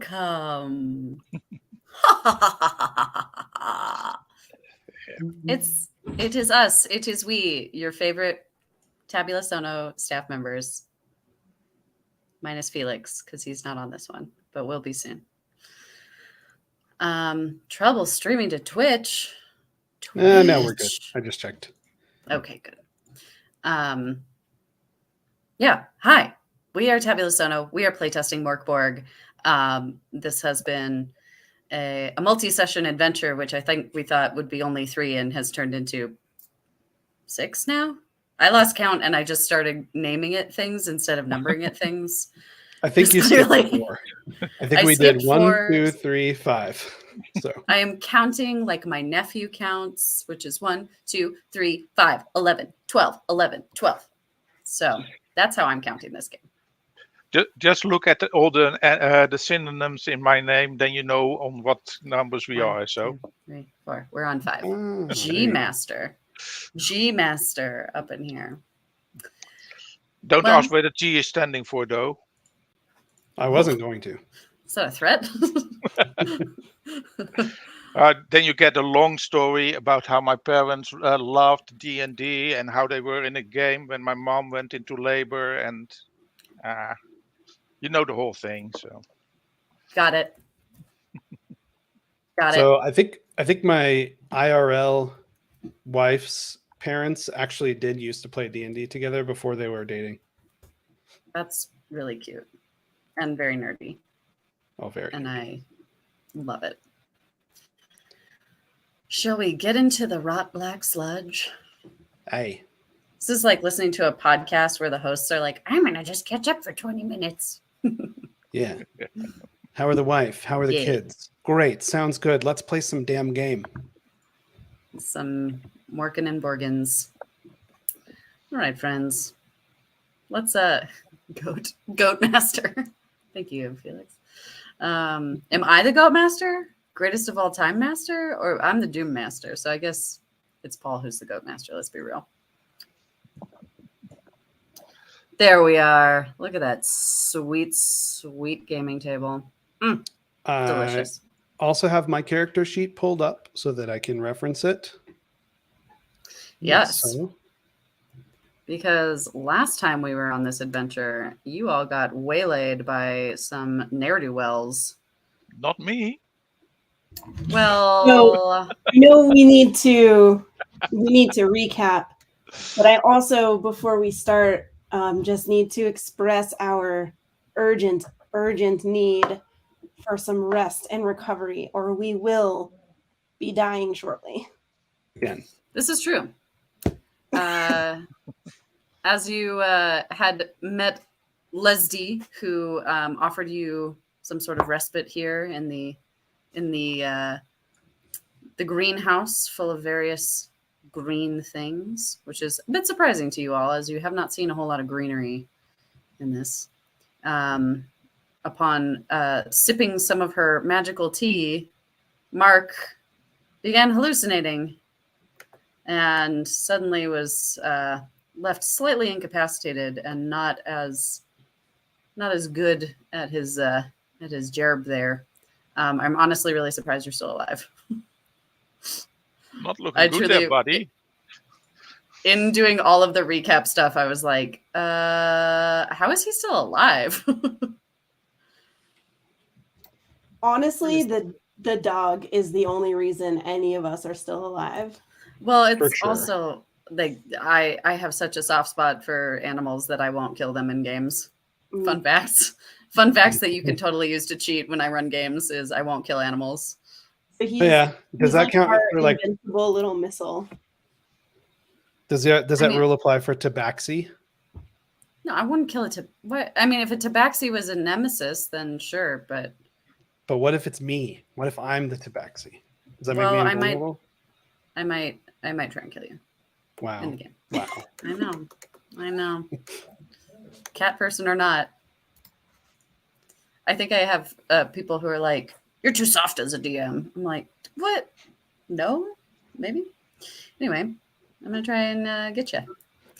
Welcome. It is us. It is we, your favorite Tabula Sono staff members. Minus Felix, because he's not on this one, but will be soon. Trouble streaming to Twitch. No, we're good. I just checked. Okay, good. Yeah, hi. We are Tabula Sono. We are playtesting Borg. This has been a multi-session adventure, which I think we thought would be only 3 and has turned into 6 now. I lost count and I just started naming it things instead of numbering it things. I think you skipped 4. I think we did 1, 2, 3, 5. So I am counting like my nephew counts, which is 1, 2, 3, 5, 11, 12, 11, 12. So that's how I'm counting this game. Just look at all the synonyms in my name, then you know on what numbers we are. So 2, 3, 4. We're on 5. G Master up in here. Don't ask where the G is standing for, though. I wasn't going to. Is that a threat? Then you get a long story about how my parents loved D&D and how they were in a game when my mom went into labor, and you know the whole thing. So got it. So I think my IRL wife's parents actually did used to play D&D together before they were dating. That's really cute and very nerdy. Oh, very. And I love it. Shall we get into the Rotblack Sludge? Hey. This is like listening to a podcast where the hosts are like, I'm going to just catch up for 20 minutes. Yeah. How are the wife? How are the kids? Great. Sounds good. Let's play some damn game. Some Morkening and Borgans. All right, friends. Let's Goat Master. Thank you, Felix. Am I the Goat Master? Greatest of all time master? Or I'm the Doom Master, so I guess it's Paul who's the Goat Master. Let's be real. There we are. Look at that sweet, sweet gaming table. Delicious. I also have my character sheet pulled up so that I can reference it. Yes. Because last time we were on this adventure, you all got waylaid by some ne'er-do-wells. Not me. Well, no, we need to recap. But I also, before we start, just need to express our urgent need for some rest and recovery, or we will be dying shortly. Again. This is true. As you had met Leslie, who offered you some sort of respite here in the greenhouse full of various green things, which is a bit surprising to you all, as you have not seen a whole lot of greenery in this. Upon sipping some of her magical tea, Mark began hallucinating and suddenly was left slightly incapacitated and not as good at his gerb there. I'm honestly really surprised you're still alive. Not looking good there, buddy. In doing all of the recap stuff, I was like, how is he still alive? Honestly, the dog is the only reason any of us are still alive. Well, it's also like I have such a soft spot for animals that I won't kill them in games. Fun facts that you can totally use to cheat when I run games is I won't kill animals. So does that count for like invincible little missile? Does that rule apply for tabaxi? No, I wouldn't kill it. What? I mean, if a tabaxi was a nemesis, then sure, but what if it's me? What if I'm the tabaxi? Does that make me invulnerable? I might try and kill you. Wow. In the game. Wow. I know. Cat person or not. I think I have people who are like, you're too soft as a DM. I'm like, what? No? Maybe? Anyway, I'm going to try and get you.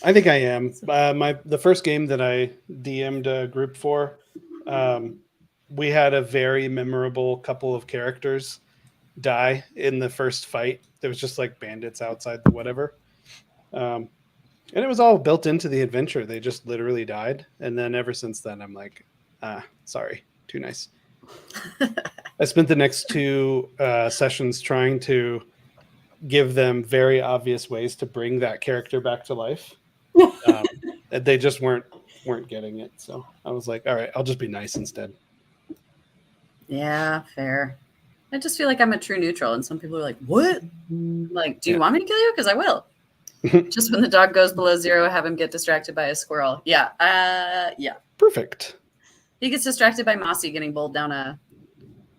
I think I am. The first game that I DM'd a group for, we had a very memorable couple of characters die in the first fight. There was just like bandits outside the whatever. And it was all built into the adventure. They just literally died. And then ever since then, I'm like, sorry, too nice. I spent the next 2 sessions trying to give them very obvious ways to bring that character back to life. They just weren't getting it. So I was like, all right, I'll just be nice instead. Yeah, fair. I just feel like I'm a true neutral, and some people are like, what? Like, do you want me to kill you? Because I will. Just when the dog goes below 0, have him get distracted by a squirrel. Yeah. Yeah. Perfect. He gets distracted by Mossy getting bowled down a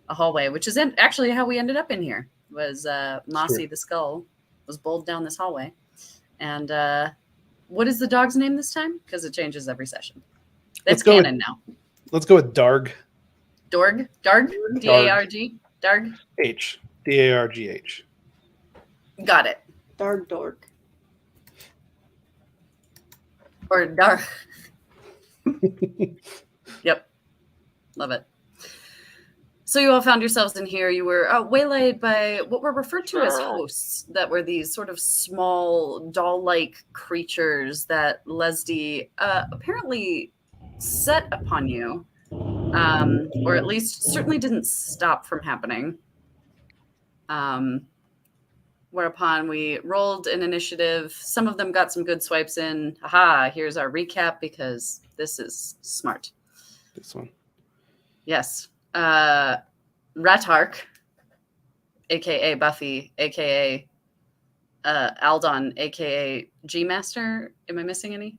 hallway, which is actually how we ended up in here. Was Mossy the skull was bowled down this hallway. And what is the dog's name this time? Because it changes every session. That's canon now. Let's go with Darg. Dorg? Darg? D-A-R-G? Darg? H. D-A-R-G-H. Got it. Dark dork. Or Darg. Yep. Love it. So you all found yourselves in here. You were waylaid by what were referred to as hosts that were these sort of small doll-like creatures that Leslie apparently set upon you. Or at least certainly didn't stop from happening. Whereupon we rolled an initiative. Some of them got some good swipes in. Aha, here's our recap because this is smart. This one. Yes. Ratark, a.k.a. Buffy, a.k.a. Aldon, a.k.a. G-Master. Am I missing any?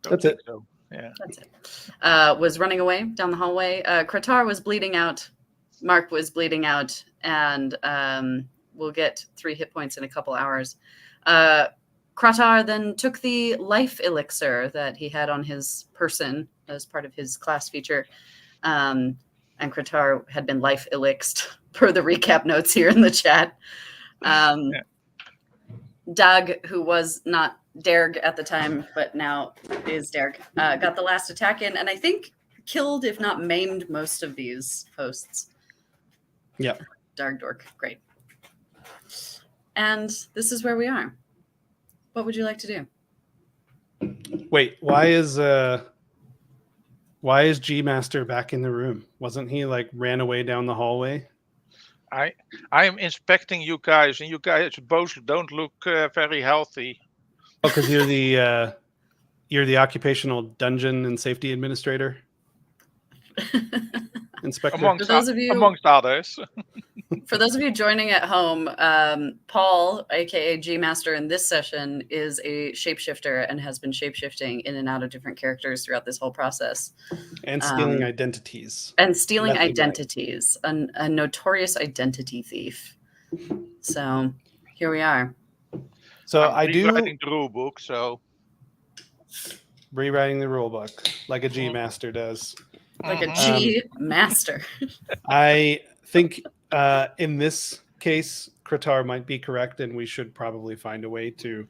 That's it. So. Yeah, that's it. Was running away down the hallway. Kratar was bleeding out. Mark was bleeding out, and we'll get 3 hit points in a couple hours. Kratar then took the life elixir that he had on his person as part of his class feature, and Kratar had been life elixed per the recap notes here in the chat. Doug, who was not Derg at the time, but now is Derg, got the last attack in, and I think killed, if not maimed, most of these hosts. Yeah. Dark Dork, great. And this is where we are. What would you like to do? Wait, why is G-Master back in the room? Wasn't he like ran away down the hallway? I am inspecting you guys, and you guys both don't look very healthy. Oh, because you're the occupational dungeon and safety administrator. Inspector. Amongst others. For those of you joining at home, Paul, aka G-Master, in this session is a shapeshifter and has been shapeshifting in and out of different characters throughout this whole process. And stealing identities. And stealing Nothing identities. Right. A notorious identity thief. So here we are. So I'm rewriting the rule book, so rewriting the rule book like a G-Master does. Like a G-Master. I think in this case, Kratar might be correct, and we should probably find a way to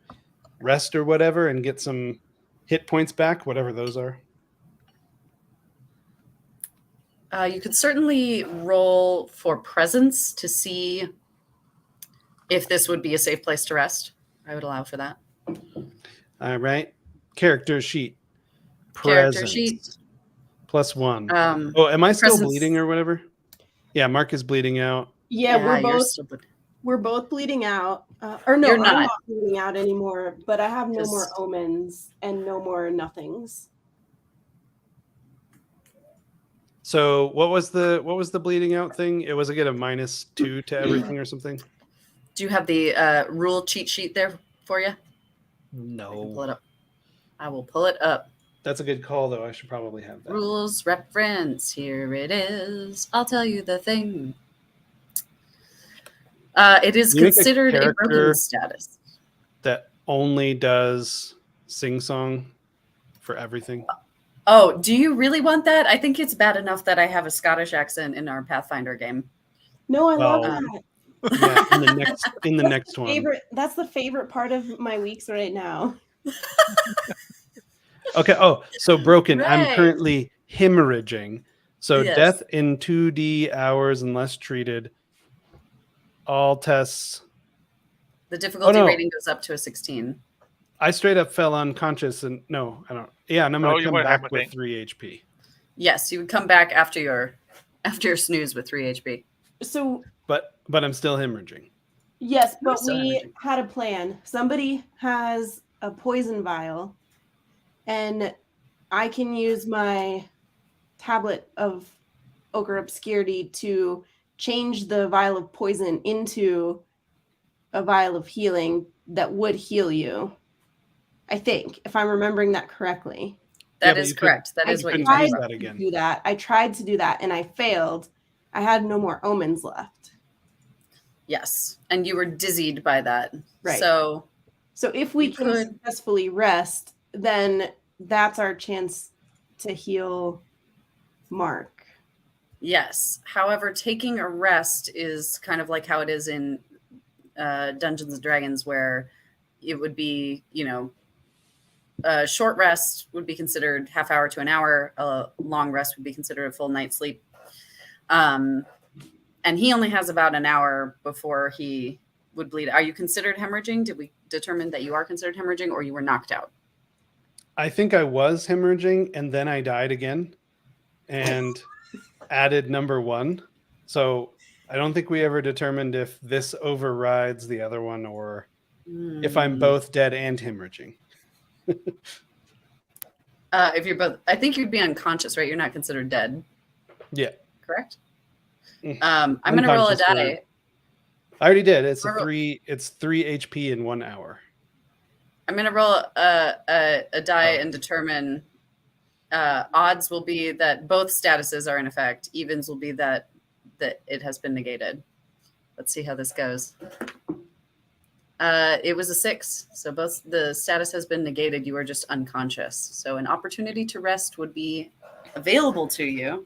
rest or whatever and get some hit points back, whatever those are. You could certainly roll for presence to see if this would be a safe place to rest. I would allow for that. All right. Character sheet. Character sheet. +1. Am I still bleeding or whatever? Yeah, Mark is bleeding out. Yeah, we're both bleeding out. Or no, I'm not bleeding out anymore, but I have no more omens and no more nothings. So what was the bleeding out thing? It was again a -2 to everything or something. Do you have the rule cheat sheet there for you? No. I can pull it up. I will pull it up. That's a good call, though. I should probably have that. Rules reference. Here it is. I'll tell you the thing. It is considered a broken status. That only does sing-song for everything. Oh, do you really want that? I think it's bad enough that I have a Scottish accent in our Pathfinder game. No, I love that. Yeah, in the next one. That's the favorite part of my weeks right now. Okay. Oh, so broken. Right. I'm currently hemorrhaging. So Yes. death in 2D hours unless treated. All tests. The difficulty no. rating goes up to a 16. I straight up fell unconscious and no, I don't. Yeah, and I'm No, going to you come were back with hemorrhaging. 3 HP. Yes, you would come back after your snooze with 3 HP. So But I'm still hemorrhaging. yes, You're but so we hemorrhaging. had a plan. Somebody has a poison vial, and I can use my tablet of Ochre Obscurity to change the vial of poison into a vial of healing that would heal you. I think, if I'm remembering that correctly. Yeah, That but is you correct. That I is what you couldn't use tried. that again. Do that. I tried to do that and I failed. I had no more omens left. Yes, and you were dizzied by that. Right. So if we You can could- successfully rest, then that's our chance to heal Mark. yes. However, taking a rest is kind of like how it is in Dungeons and Dragons, where it would be, a short rest would be considered half hour to an hour. A long rest would be considered a full night's sleep. And he only has about an hour before he would bleed. Are you considered hemorrhaging? Did we determine that you are considered hemorrhaging, or you were knocked out? I think I was hemorrhaging and then I died again and added number 1. So I don't think we ever determined if this overrides the other one or if I'm both dead and hemorrhaging. If you're both, I think you'd be unconscious, right? You're not considered dead. Yeah. Correct. Mm. I'm going to roll a Unconscious for- die. I already did. It's Or- 3 HP in 1 hour. I'm going to roll a die and determine odds will be that both statuses are in effect. Evens will be that it has been negated. Let's see how this goes. It was a 6. So both the status has been negated. You are just unconscious. So an opportunity to rest would be available to you.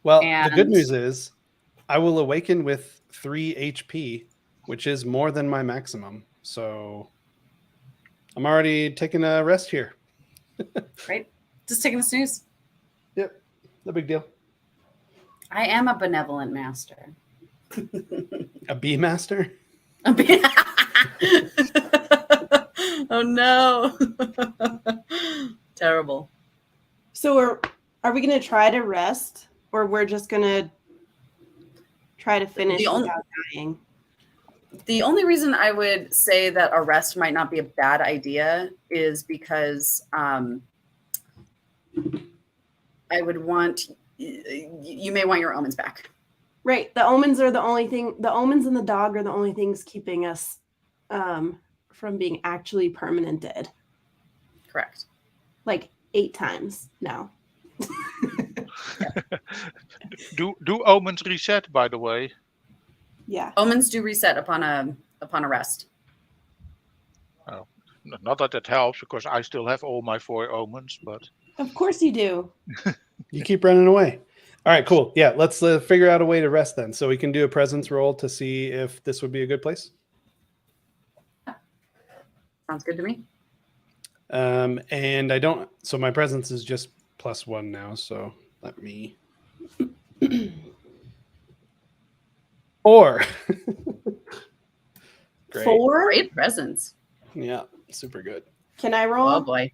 Well, the good And- news is I will awaken with 3 HP, which is more than my maximum. So I'm already taking a rest here. Right? Just taking a snooze. Yep. No big deal. I am a benevolent master. A B master? Oh no. Terrible. So are we going to try to rest, or we're just going to try to finish without dying? The only reason I would say that a rest might not be a bad idea is because I would want, you may want your omens back. Right. The omens are the only thing. The omens and the dog are the only things keeping us from being actually permanent dead. Correct. Like 8 times now. Do omens reset, by the way? Yeah. Omens do reset upon a rest. Not that it helps, because I still have all my 4 omens, but Of course you do. You keep running away. All right, cool. Yeah, let's figure out a way to rest then. So we can do a presence roll to see if this would be a good place. Sounds good to me. And I don't, so my presence is just +1 now. So let me. 4. Great. 4? Great presence. Yeah, super good. Can I roll? Oh boy.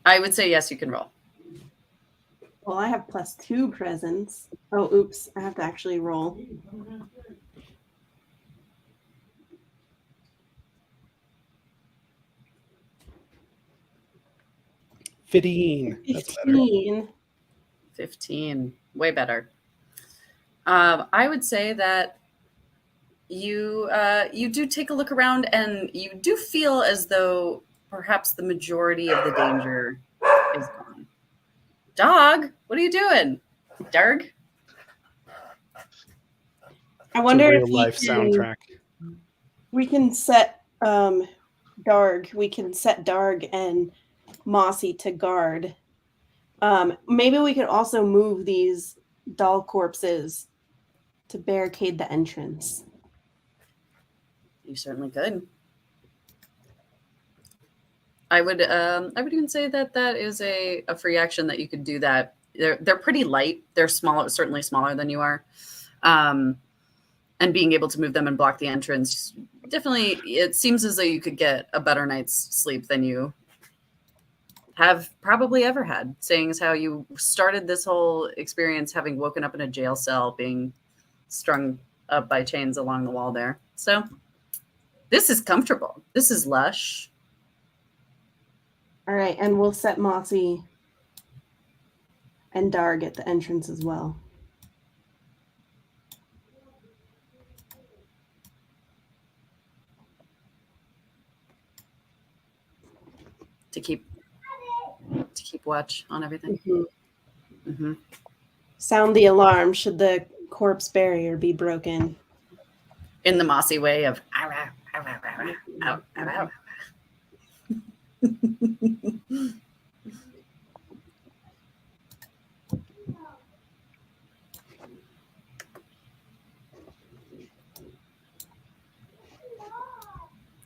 I would say yes, you can roll. Well, I have +2 presence. Oh, oops. I have to actually roll. That's better. 15. 15. Way better. I would say that you do take a look around and you do feel as though perhaps the majority of the danger is gone. Dog, what are you doing? Darg? I wonder if real life soundtrack. we can set Darg. We can set Darg and Mossy to guard. Maybe we could also move these doll corpses to barricade the entrance. You certainly could. I would even say that is a free action that you could do that. They're pretty light. They're smaller, certainly smaller than you are. And being able to move them and block the entrance, definitely, it seems as though you could get a better night's sleep than you have probably ever had, seeing as how you started this whole experience having woken up in a jail cell, being strung up by chains along the wall there. So this is comfortable. This is lush. All right, and we'll set Mossy and Darg at the entrance as well. To keep watch on everything. Mm-hmm. Mm-hmm. Sound the alarm should the corpse barrier be broken. In the Mossy way of ow, ow, ow, ow, ow, ow, ow, ow.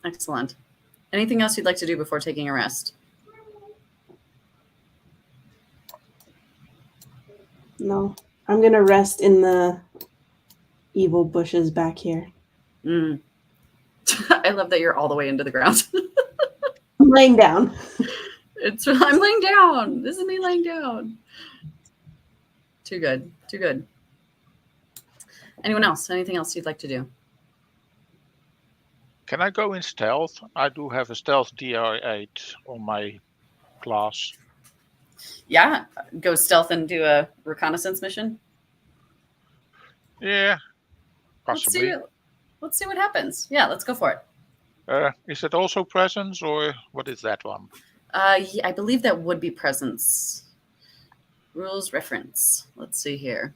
Excellent. Anything else you'd like to do before taking a rest? No, I'm going to rest in the evil bushes back here. Mm. I love that you're all the way into the ground. I'm laying down. I'm laying down. This is me laying down. Too good. Too good. Anyone else? Anything else you'd like to do? Can I go in stealth? I do have a stealth DR8 on my class. Yeah. Go stealth and do a reconnaissance mission. Yeah, possibly. Let's see what happens. Yeah, let's go for it. Is it also presence, or what is that one? Yeah, I believe that would be presence. Rules reference. Let's see here.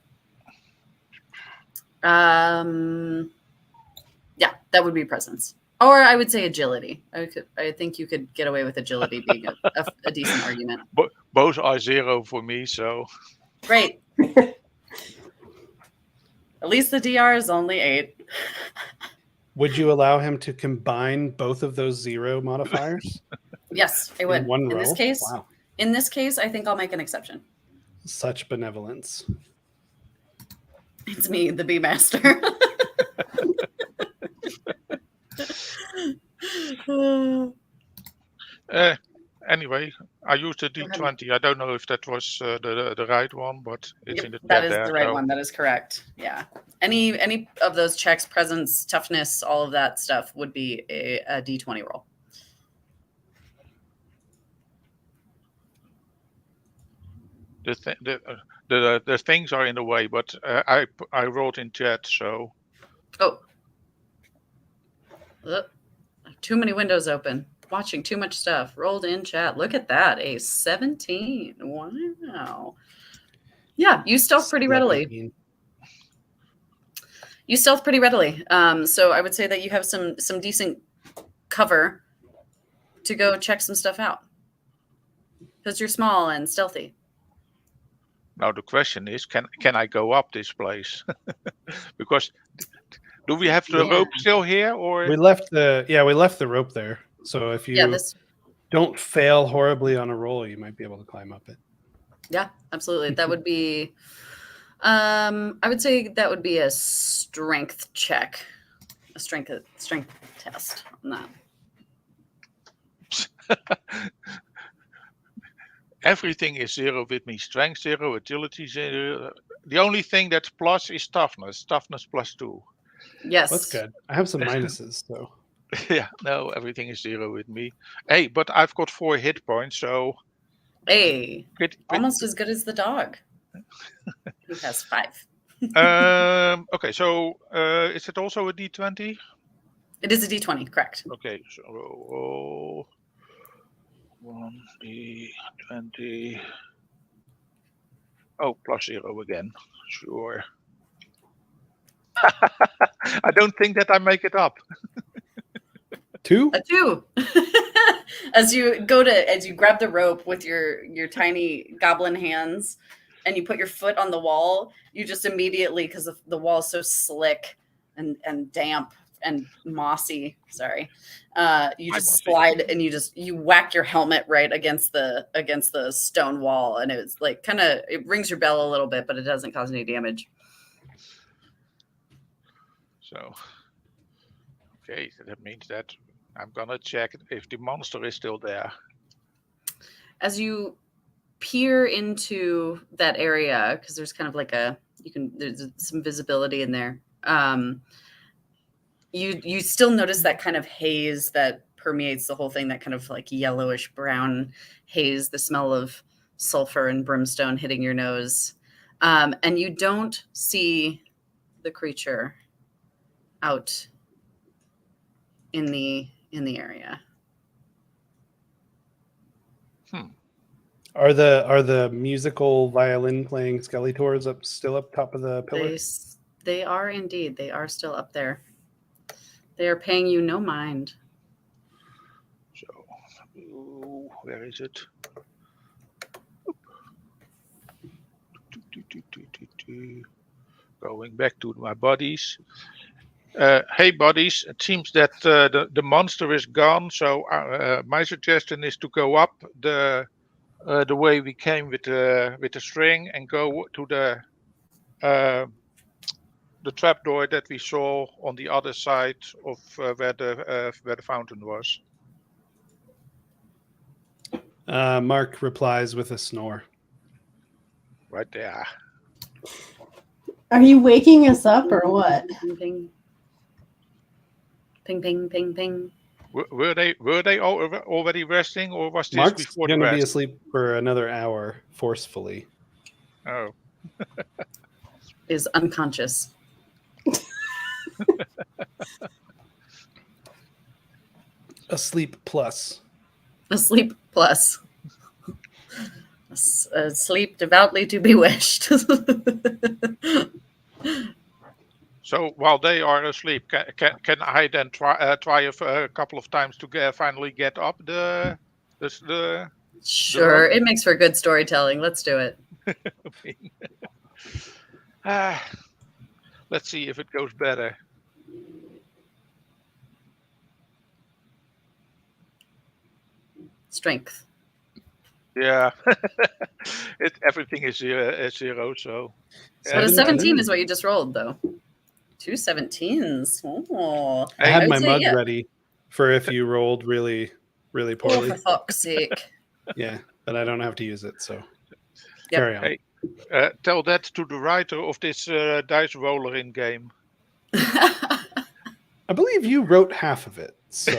Yeah, that would be presence. Or I would say agility. I think you could get away with agility being a decent argument. Both are 0 for me, so. Great. At least the DR is only 8. Would you allow him to combine both of those 0 modifiers? Yes, I would. In one In roll? this case, Wow. in this case, I think I'll make an exception. Such benevolence. It's me, the Bee Master. Anyway, I used a D20. I don't know if that was the right one, but it's in the That chat is there. the right so- one. That is correct. Yeah. Any of those checks, presence, toughness, all of that stuff would be a D20 roll. The things are in the way, but I wrote in chat, so Oh. Too many windows open. Watching too much stuff. Rolled in chat. Look at that. A 17. Wow. Yeah, you stealth pretty readily. You stealth pretty readily. So I would say that you have some decent cover to go check some stuff out. Because you're small and stealthy. now the question is, can I go up this place? Because do we have the rope still here, or We left the rope there. So if you don't fail horribly on a roll, you might be able to climb up it. Yeah, absolutely. That would be I would say that would be a strength check. A strength test on that. everything is 0 with me? Strength 0, agility 0. The only thing that's plus is toughness. Toughness +2. Yes. That's good. I have some minuses, so. Yeah, no, everything is 0 with me. Hey, but I've got 4 hit points, so. Hey, almost as good as the dog, who has 5. Okay, so is it also a D20? It is a D20, correct? Okay, so 1 D20. Oh, +0 again. Sure. I don't think that I make it up. 2? A 2. As you grab the rope with your tiny goblin hands and you put your foot on the wall, you just immediately, because the wall is so slick and damp and Mossy, sorry, you Hi, just Mossy. slide and you whack your helmet right against the stone wall, and it's like it rings your bell a little bit, but it doesn't cause any damage. So, okay, that means that I'm gonna check if the monster is still there. As you peer into that area, because there's kind of like there's some visibility in there. You still notice that kind of haze that permeates the whole thing, that kind of like yellowish brown haze, the smell of sulfur and brimstone hitting your nose. And you don't see the creature out in the area. Are the musical violin playing Skeletors still up top of the pillar? They are indeed. They are still up there. They are paying you no mind. So, where is it? Going back to my buddies. Hey, buddies! It seems that the monster is gone. So my suggestion is to go up the way we came with the string and go to the trapdoor that we saw on the other side of where the fountain was. Mark replies with a snore. Right there. Are you waking us up or what? Ping, ping, ping, ping, ping, ping. Were they already resting, or was this Mark's before the going to be rest? asleep for another hour, forcefully. Oh, Is unconscious. Asleep plus. Asleep plus. Sleep devoutly to be wished. so while they are asleep, can I then try a couple of times to finally get up the Sure, it makes for good storytelling. Let's do it. Let's see if it goes better. Strength. Yeah, everything is zero. So, But a 17 is what you just rolled, though. 2 17s. Oh, I had my say, mug ready for if you rolled really, really Oh, poorly. for fuck's sake. Yeah, but I don't have to use it, so Yep. carry on. Hey, tell that to the writer of this dice roller in game. I believe you wrote half of it. So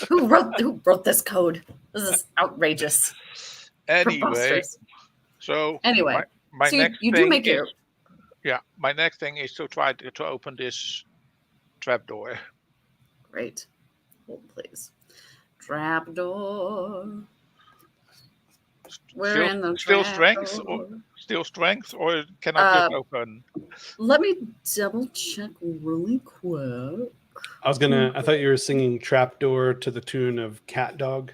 Who wrote this code? This is outrageous. Anyway, Preposterous. so Anyway, my so next you thing do make is, your my next thing is to try to open this trapdoor. great. Hold, please. Trapdoor. We're in the still trapdoor. strength, or can I just open? Let me double check really quick. I thought you were singing Trapdoor to the tune of Cat Dog.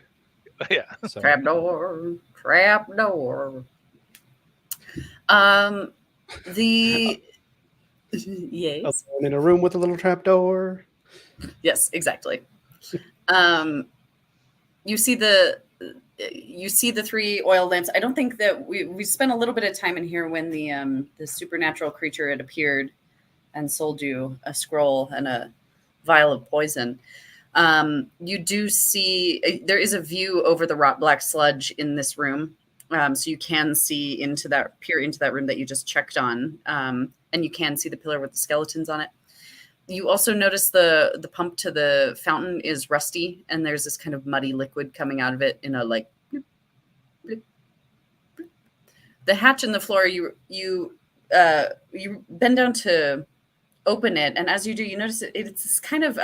Yeah. So. Trapdoor. Yes. Alone in a room with a little trapdoor. Yes, exactly. You see the 3 oil lamps. I don't think that we spent a little bit of time in here when the supernatural creature had appeared and sold you a scroll and a vial of poison. You do see there is a view over the Rotblack Sludge in this room, so you can see peer into that room that you just checked on, and you can see the pillar with the skeletons on it. You also notice the pump to the fountain is rusty, and there's this kind of muddy liquid coming out of it in a like. Bloop, bloop, bloop. The hatch in the floor, you bend down to open it, and as you do, you notice it's this kind of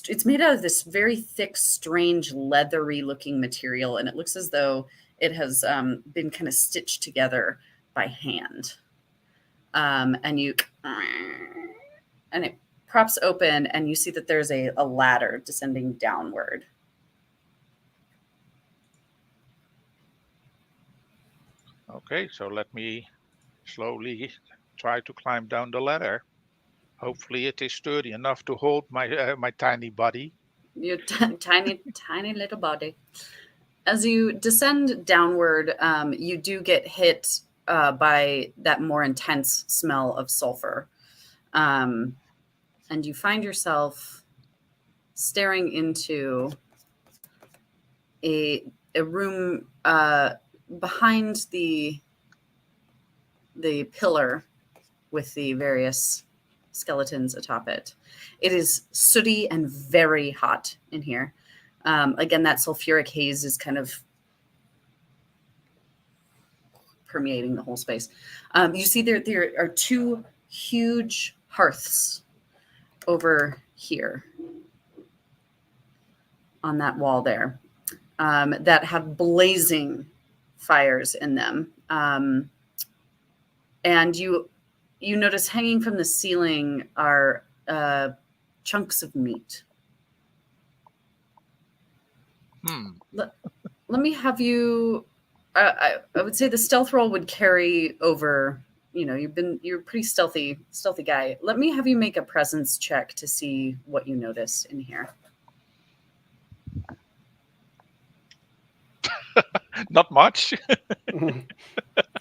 it's made out of this very thick, strange, leathery looking material, and it looks as though it has been kind of stitched together by hand. And it props open, and you see that there's a ladder descending downward. Okay, so let me slowly try to climb down the ladder. Hopefully it is sturdy enough to hold my tiny body. Your tiny little body. As you descend downward, you do get hit by that more intense smell of sulfur. And you find yourself staring into a room behind the pillar with the various skeletons atop it. It is sooty and very hot in here. Again, that sulfuric haze is kind of permeating the whole space. You see there are two huge hearths over here on that wall there that have blazing fires in them. And you notice hanging from the ceiling are chunks of meat. Let me have you. I would say the stealth roll would carry over. You know, you're a pretty stealthy guy. Let me have you make a presence check to see what you notice in here. Not much.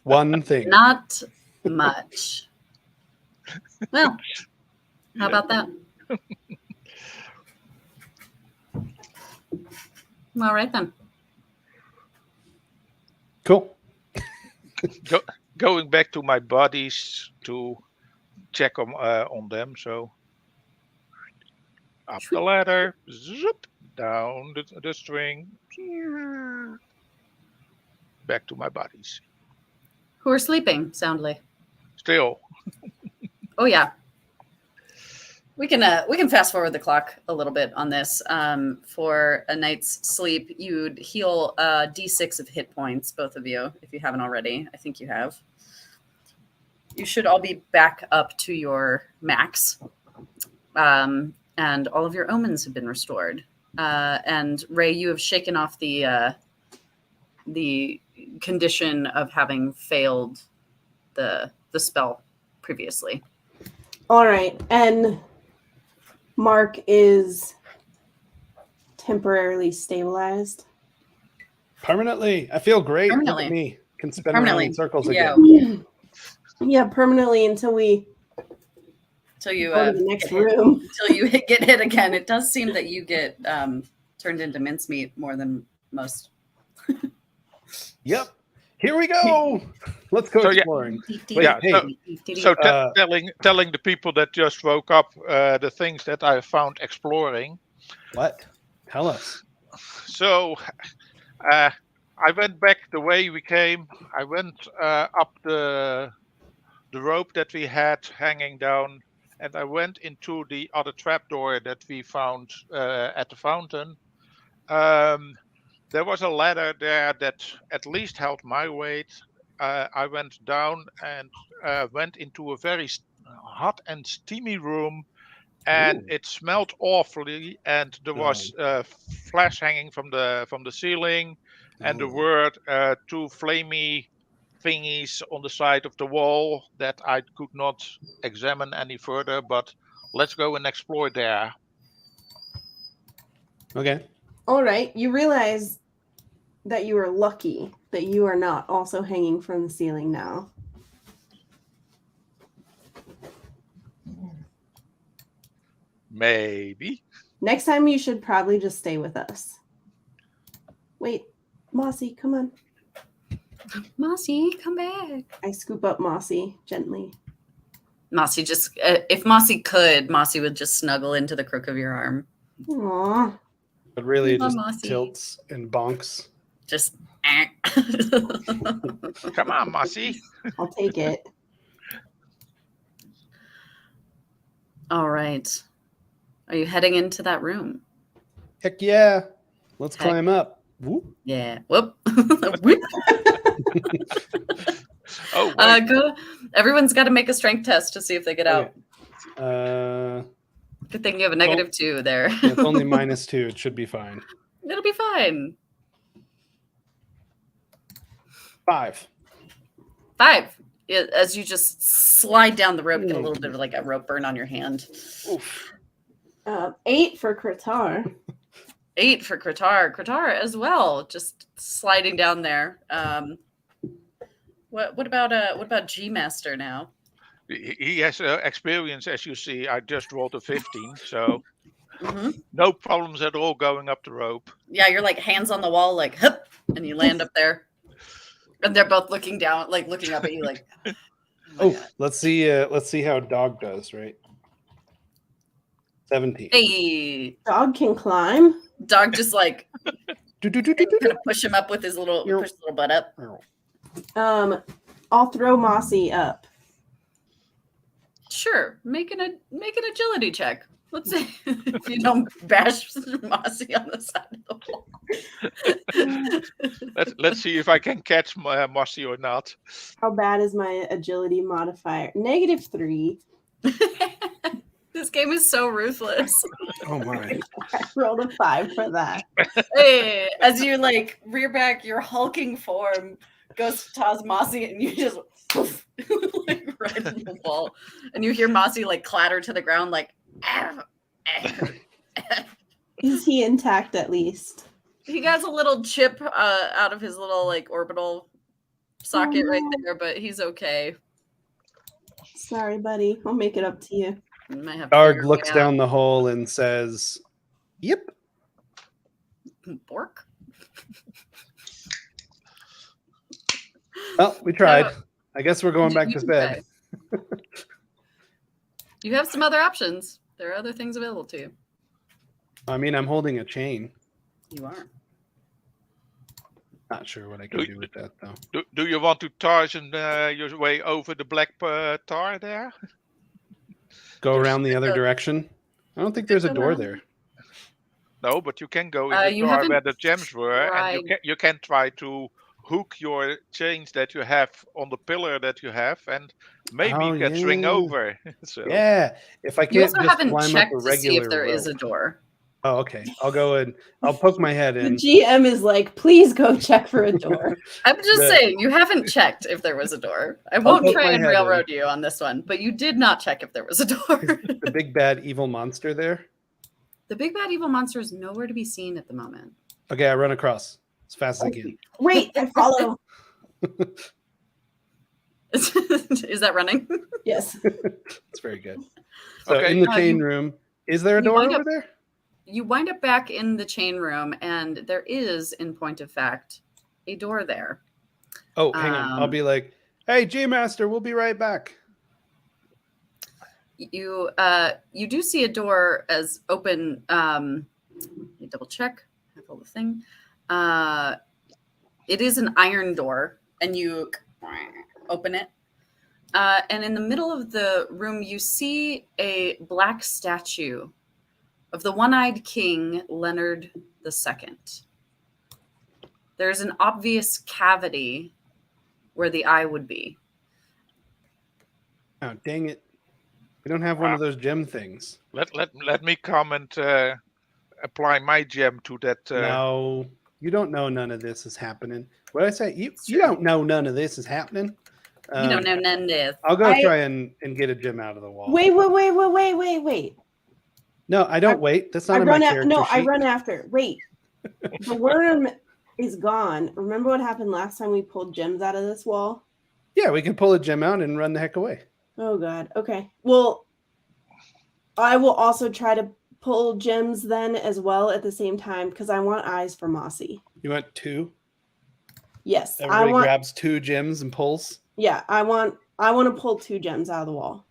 One thing. Not much. Well, how about that? All right then. Cool. Going back to my buddies to check on them. So up the ladder, zoop, down the string, back to my buddies. Who are sleeping soundly? Still. Oh yeah. We can fast forward the clock a little bit on this. For a night's sleep, you'd heal D6 of hit points, both of you, if you haven't already. I think you have. You should all be back up to your max. And all of your omens have been restored. And Ray, you have shaken off the condition of having failed the spell previously. All right. And Mark is temporarily stabilized. Permanently. I feel great. Permanently. Look at me. Can spin around in circles Yeah. again. Yeah, permanently until we Till you go to the next room. Until you get hit again. It does seem that you get turned into mincemeat more than most. Yep. Here we go. Let's go exploring. Yeah. Hey. So telling the people that just woke up the things that I found exploring. What? Tell us. So I went back the way we came. I went up the rope that we had hanging down, and I went into the other trapdoor that we found at the fountain. There was a ladder there that at least held my weight. I went down and went into a very hot and steamy room, and it smelled awfully. And there was flash hanging from the ceiling, and there were two flamey thingies on the side of the wall that I could not examine any further. But let's go and explore there. Okay. All right. You realize that you are lucky that you are not also hanging from the ceiling now. Maybe. Next time you should probably just stay with us. Wait, Mossy, come on. Mossy, come back. I scoop up Mossy gently. Mossy just, if Mossy could, Mossy would just snuggle into the crook of your arm. Aww. But really, it Come just on, Mossy. tilts and bonks. Just. Come on, Mossy. I'll take it. All right. Are you heading into that room? Heck yeah. Let's climb up. Whoop. Yeah. Whoop. Whoop. Oh, wait. Go. Everyone's got to make a strength test to see if they get out. Good thing you have a -2 there. It's only -2. It should be fine. It'll be fine. 5. as you just slide down the rope, you get a little bit of like a rope burn on your hand. Oof. 8 for Kratar. 8 for Kratar. Kratar as well, just sliding down there. What about G Master now? He has experience, as you see. I just rolled a 15, so Mm-hmm. no problems at all going up the rope. Yeah, you're like hands on the wall, like hup, and you land up there. And they're both looking down, like looking up at you, like. Oh, God. let's see how Dog does, right? 17. Hey, Dog can climb. Dog just like Do. kind of push him up with his little butt up. I'll throw Mossy up. Sure, make an agility check. Let's see if you don't bash Mossy on the side of the wall. Let's see if I can catch Mossy or not. How bad is my agility modifier? -3. This game is so ruthless. Oh my. I rolled a 5 for that. Hey, as you like rear back, your hulking form goes to toss Mossy, and you just poof, like right in the wall, and you hear Mossy like clatter to the ground, like. Is he intact at least? He got a little chip out of his little like orbital socket right there, but he's okay. Sorry, buddy. I'll make it up to you. You might have to Dog figure looks it out. down the hole and says, "Yep." Bork. Well, we tried. I guess we're going back to bed. You have some other options. There are other things available to you. I mean, I'm holding a chain. You are. Not sure what I can do with that though. Do you want to Tarzan your way over the black tar there? Go around the other direction. I don't think there's a door there. No, but you can go in the you tar haven't where the gems were, and you can try to hook your chains that you have on the pillar that you have, and maybe get swing over. So. Yeah, if I You can't also just haven't climb up checked a to see regular if there is a rope. door. Oh, okay. I'll go and I'll poke my head The in. GM is like, please go check for a door. I'm just saying, you haven't checked if there was a door. I won't poke try my and head railroad you on this one, but you did not check if there was a door. The big bad evil monster there. The big bad evil monster is nowhere to be seen at the moment. Okay, I run across as fast as I can. Wait, I follow. Is that running? Yes. It's very good. So Okay. in the chain room, is there a you door wind over up- there? You wind up back in the chain room, and there is, in point of fact, a door there. Oh, hang on. I'll be like, "Hey, G Master, we'll be right back." You do see a door as open. Let me double check. I have all the thing. It is an iron door, and you open it. And in the middle of the room, you see a black statue of the one-eyed king, Leonard II. There's an obvious cavity where the eye would be. Oh, dang it. We don't have one of those gem things. Let me come and apply my gem to that. No, you don't know none of this is happening. What did I say? You don't know none of this is happening. You don't know none of this. I'll go try and get a gem out of the wall. Wait. No, I don't wait. That's not I in my run character No, I sheet. run after. Wait. The worm is gone. Remember what happened last time we pulled gems out of this wall? Yeah, we can pull a gem out and run the heck away. Oh god. Okay. Well, I will also try to pull gems then as well at the same time because I want eyes for Mossy. You want 2? Yes. Everybody grabs 2 gems and pulls. Yeah, I want to pull 2 gems out of the wall.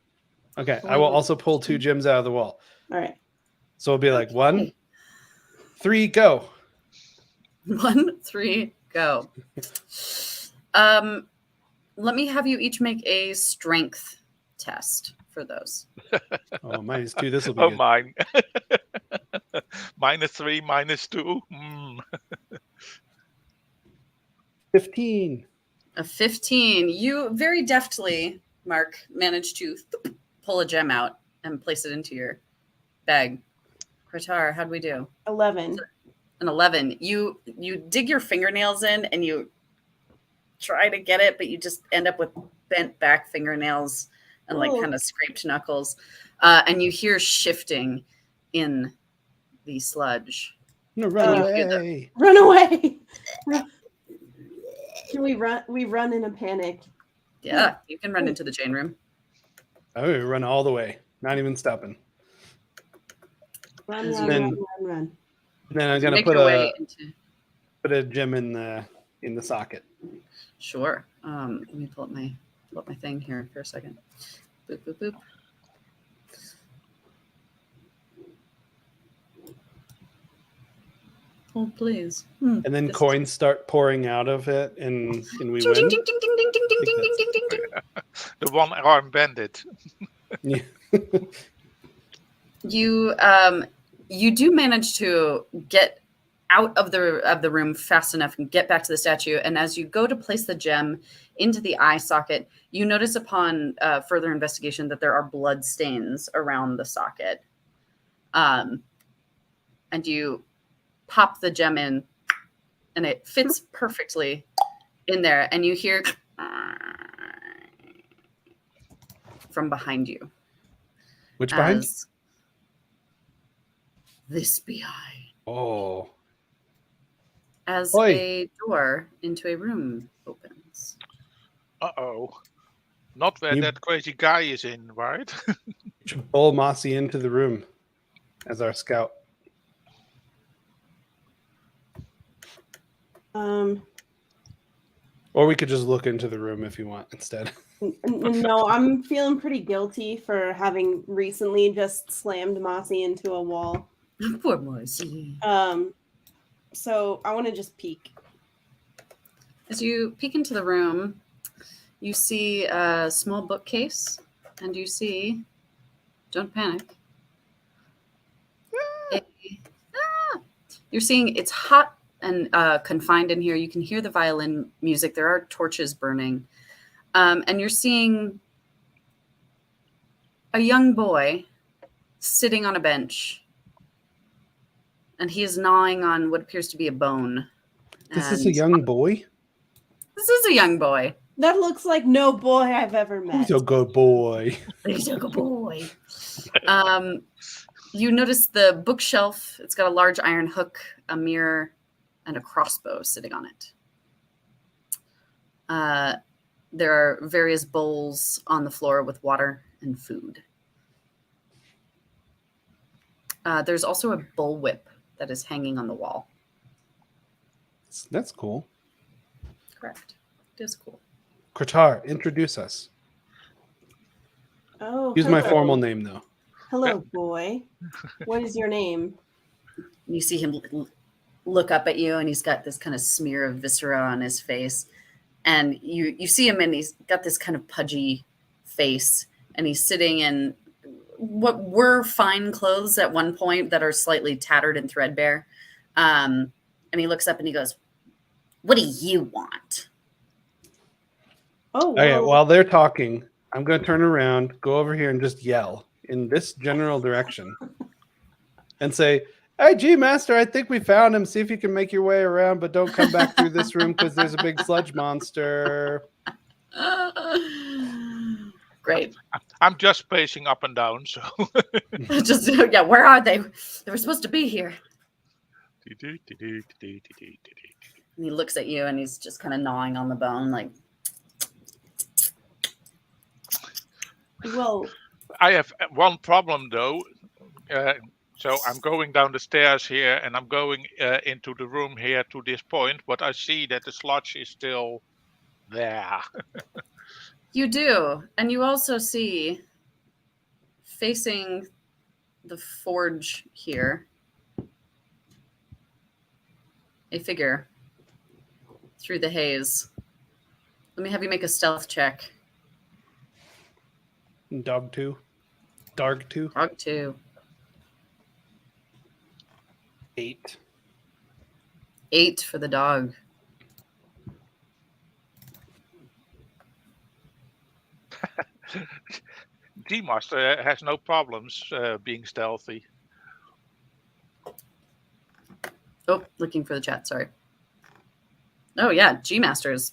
Okay, I will also pull 2 gems out of the wall. All right. So it'll be like 1, 3, go. 1, 3, go. Let me have you each make a strength test for those. Oh, -2. This will be Oh, good. mine. -3, -2. 15. A 15. You very deftly, Mark, managed to pull a gem out and place it into your bag. Kratar, how'd we do? 11. An 11. You dig your fingernails in and you try to get it, but you just end up with bent back fingernails and like Oh. kind of scraped knuckles. And you hear shifting in the sludge. No, run Oh. away. Run away! Can we run? We run in a panic. Yeah, you can run into the chain room. I would run all the way, not even stopping. Run, As run, you- run, run, run. And then I'm So gonna make put your way a into. gem in the socket. Sure. Let me pull up my thing here for a second. Boop boop boop. Oh please. And then This- coins start pouring out of it, and we Ding, ding, win. ding, ding, ding, ding, ding, ding, ding, ding, ding, ding. The one-armed bandit. Yeah. You do manage to get out of the room fast enough and get back to the statue. And as you go to place the gem into the eye socket, you notice upon further investigation that there are blood stains around the socket. And you pop the gem in, and it fits perfectly in there. And you hear from behind you. Which behind? As this behind. Oh, As Oi. a door into a room opens. Uh-oh. Not where You- that crazy guy is in, right? we should pull Mossy into the room as our scout. Or we could just look into the room if you want instead. No, I'm feeling pretty guilty for having recently just slammed Mossy into a wall. Poor Mossy. So I want to just peek. As you peek into the room, you see a small bookcase, and you see, don't panic. You're seeing it's hot and confined in here. You can hear the violin music. There are torches burning. And you're seeing a young boy sitting on a bench, and he is gnawing on what appears to be a bone. This is a And young boy. This is a young boy. That looks like no boy I've ever met. He's a good boy. He's a good boy. You notice the bookshelf. It's got a large iron hook, a mirror, and a crossbow sitting on it. There are various bowls on the floor with water and food. There's also a bullwhip that is hanging on the wall. That's cool. Correct. It is cool. Kratar, introduce us. Oh, Use my hello. formal name though. Hello, boy. What is your name? You see him look up at you, and he's got this kind of smear of viscera on his face. And you see him, and he's got this kind of pudgy face, and he's sitting in what were fine clothes at one point that are slightly tattered and threadbare. And he looks up and he goes, "What do you want?" Oh, Okay, whoa. while they're talking, I'm going to turn around, go over here, and just yell in this general direction and say, "Hey, G Master, I think we found him. See if you can make your way around, but don't come back through this room because there's a big sludge monster." Great. I'm just pacing up and down, so. Just yeah, where are they? They were supposed to be here. And he looks at you, and he's just kind of gnawing on the bone, like, Well, I have one problem though. So I'm going down the stairs here, and I'm going into the room here to this point, but I see that the sludge is still there. you do. And you also see, facing the forge here, a figure through the haze. Let me have you make a stealth check. Dog 2. Darg 2. Dog 2. 8. 8 for the dog. G-Master has no problems being stealthy. Oh, looking for the chat. Sorry. Oh, yeah. G-Master is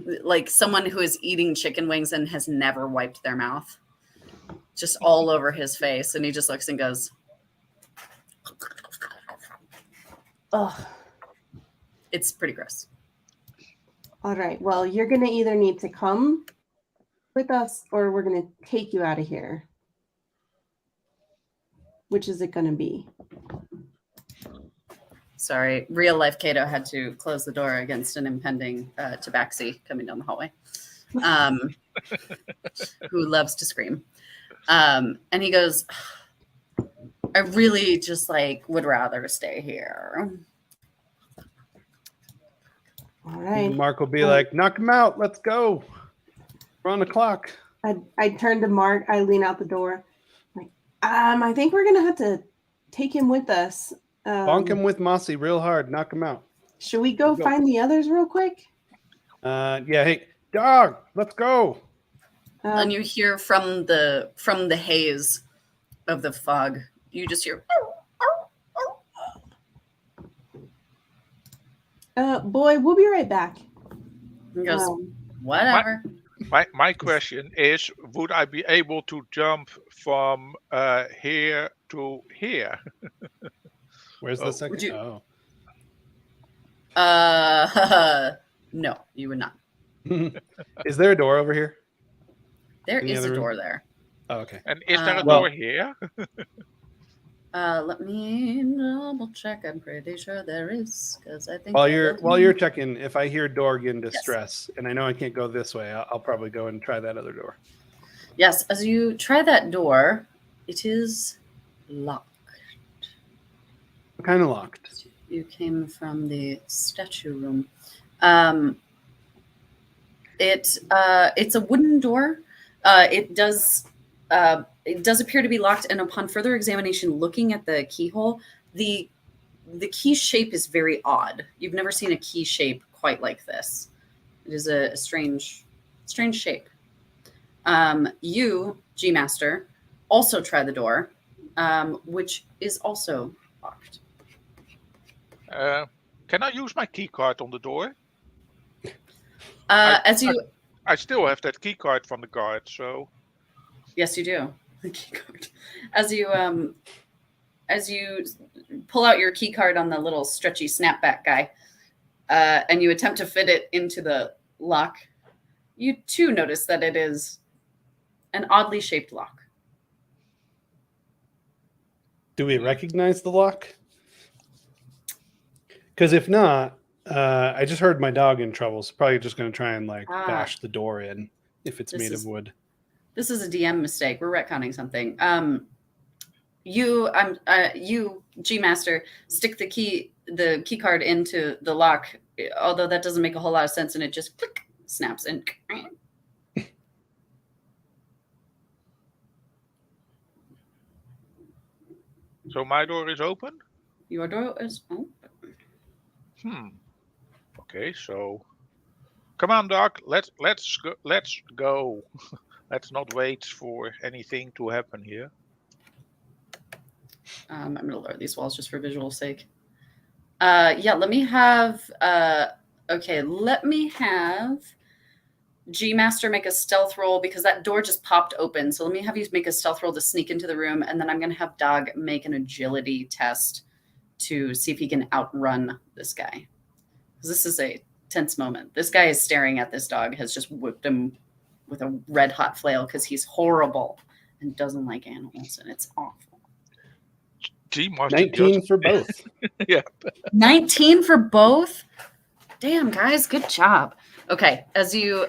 like someone who is eating chicken wings and has never wiped their mouth, just all over his face. And he just looks and goes, Ugh. it's pretty gross. All right. Well, you're going to either need to come with us or we're going to take you out of here. Which is it going to be? Sorry, real life Kato had to close the door against an impending tabaxi coming down the hallway, who loves to scream. And he goes, I really just would rather stay here. All right. Mark will be like, knock him out. Let's go. We're on the clock. I turn to Mark. I lean out the door. Like, I think we're going to have to take him with us. Bonk him with Mossy real hard. Knock him out. Should we go find the others real quick? Yeah. Hey, dog, let's go. And you hear from the haze of the fog, you just hear, boy, we'll be right back. he goes, whatever. My question is, would I be able to jump from here to here? Where's the second? No, you would not. Is there a door over here? There In the is a other door room? there. Oh, okay. And is there a Well- door here? Let me double check. I'm pretty sure there is, because I think While you're checking, if I hear Dorg in distress, and I know I can't go this way, I'll probably go and try that other door. Yes, as you try that door, it is locked. What kind of locked? You came from the statue room. It's a wooden door. It does appear to be locked, and upon further examination, looking at the keyhole, the key shape is very odd. You've never seen a key shape quite like this. It is a strange shape. You, G Master, also try the door, which is also locked. Can I use my key card on the door? I I still have that key card from the guard, so yes, you do. The key card. As you pull out your key card on the little stretchy snapback guy, and you attempt to fit it into the lock, you too notice that it is an oddly shaped lock. Do we recognize the lock? Because if not, I just heard my dog in trouble. So probably just going to try and bash the door in if it's made of wood. This is a DM mistake. We're retconning something. You, G Master, stick the key card into the lock. Although that doesn't make a whole lot of sense, and it just click snaps and. So my door is open? Your door is open. Okay, so come on, Doc. Let's go. Let's go. Let's not wait for anything to happen here. I'm going to lower these walls just for visual sake. Yeah, let me have. Let me have G Master make a stealth roll because that door just popped open. So let me have you make a stealth roll to sneak into the room, and then I'm going to have Dog make an agility test to see if he can outrun this guy. Because this is a tense moment. This guy is staring at this dog, has just whipped him with a red hot flail because he's horrible and doesn't like animals, and it's awful. 19 for both. Yeah. 19 for both? Damn, guys, good job. Okay, as you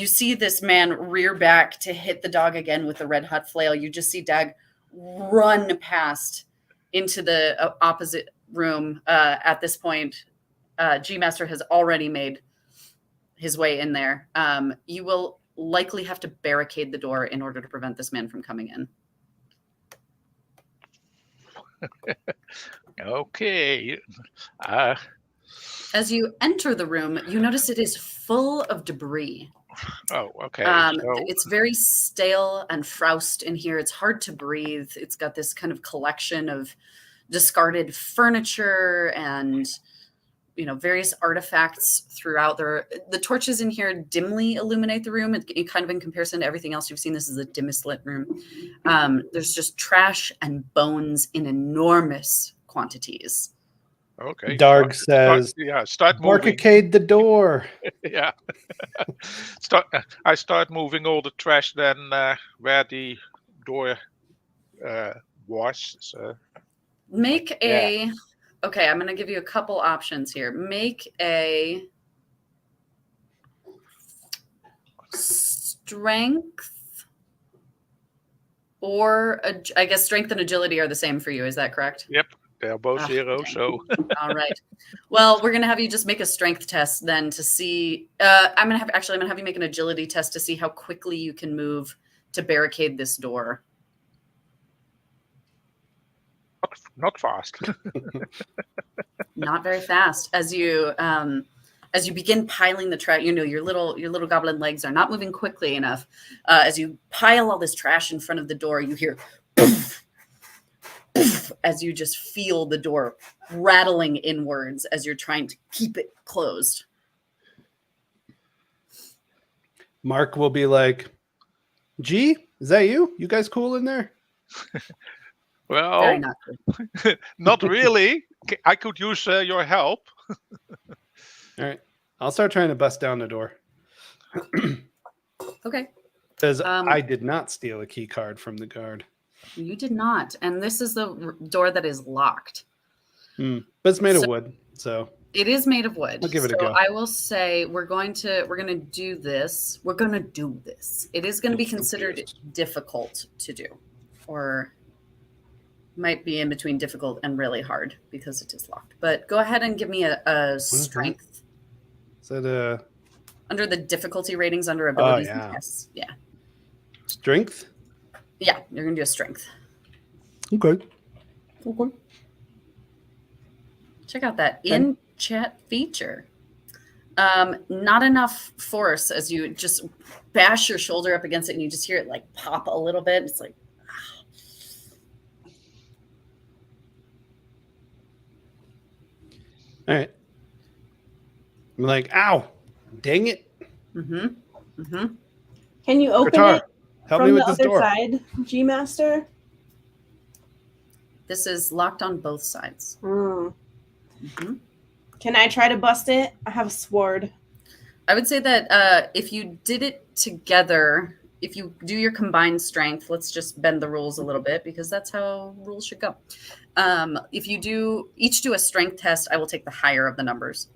see this man rear back to hit the dog again with the red hot flail, you just see Dag run past into the opposite room. At this point, G Master has already made his way in there. You will likely have to barricade the door in order to prevent this man from coming in. Okay. As you enter the room, you notice it is full of debris. Oh, okay. It's very stale and frowsed in here. It's hard to breathe. It's got this kind of collection of discarded furniture and various artifacts throughout. The torches in here dimly illuminate the room. It kind of in comparison to everything else you've seen, this is the dimmest lit room. There's just trash and bones in enormous quantities. Okay. Darg says, start moving. barricade the door. Yeah. I start moving all the trash then where the door was. So. Make a... Okay, I'm going to give you a couple options here. Make a strength or I guess strength and agility are the same for you. Is that correct? Yep, they're both 0. Dang. So all right. Well, we're going to have you just make a strength test then to see. I'm going to have you make an agility test to see how quickly you can move to barricade this door. not fast. Not very fast. As you begin piling the trash, your little goblin legs are not moving quickly enough. As you pile all this trash in front of the door, you hear poof, poof, as you just feel the door rattling inwards as you're trying to keep it closed. Mark will be like, "G, is that you? You guys cool in there?" Well, Very not good. not really. I could use your help. All right, I'll start trying to bust down the door. Okay. Because I did not steal a key card from the guard. You did not, and this is the door that is locked. But it's made of wood, so it is made of wood. I'll give it a go. I will say we're gonna do this. We're gonna do this. It is gonna be considered difficult to do, or might be in between difficult and really hard because it is locked. But go ahead and give me a strength. Is that under the difficulty ratings under abilities? yeah. Yes. Yeah. Strength? Yeah, you're gonna do a strength. Okay. Check out that in-chat feature. Not enough force as you just bash your shoulder up against it and you just hear it like pop a little bit. It's like, All right. I'm like, ow, dang it. mm-hmm. Mm-hmm. Can you open Kratar, it help from me the with this other door. side, G-Master? This is locked on both sides. Mm-hmm. Can I try to bust it? I have a sword. I would say that if you did it together, if you do your combined strength, let's just bend the rules a little bit because that's how rules should go. If you each do a strength test, I will take the higher of the numbers.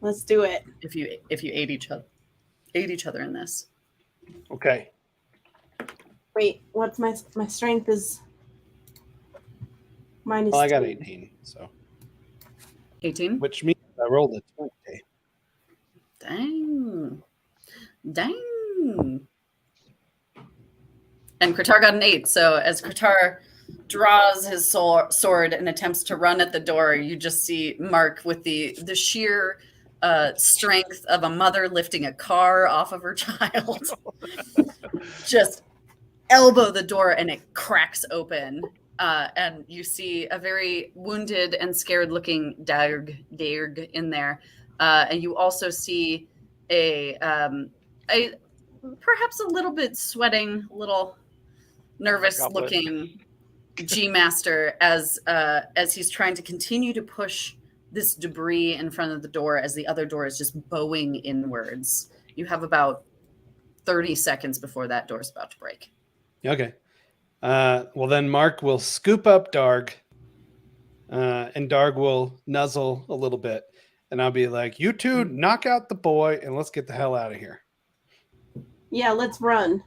Let's do it. If you aid each other in this. Okay. Wait, what's my strength is minus Well, I got 2. 18, so 18. which means I rolled a 20. Dang. And Kratar got an 8. So as Kratar draws his sword and attempts to run at the door, you just see Mark with the sheer strength of a mother lifting a car off of her child. Just elbow the door and it cracks open. And you see a very wounded and scared looking Darg in there. And you also see a perhaps a little bit sweating, a little nervous looking G-Master as he's trying to continue to push this debris in front of the door as the other door is just bowing inwards. You have about 30 seconds before that door is about to break. Okay. Well, then Mark will scoop up Darg, and Darg will nuzzle a little bit. And I'll be like, you two knock out the boy and let's get the hell out of here. Yeah, let's run.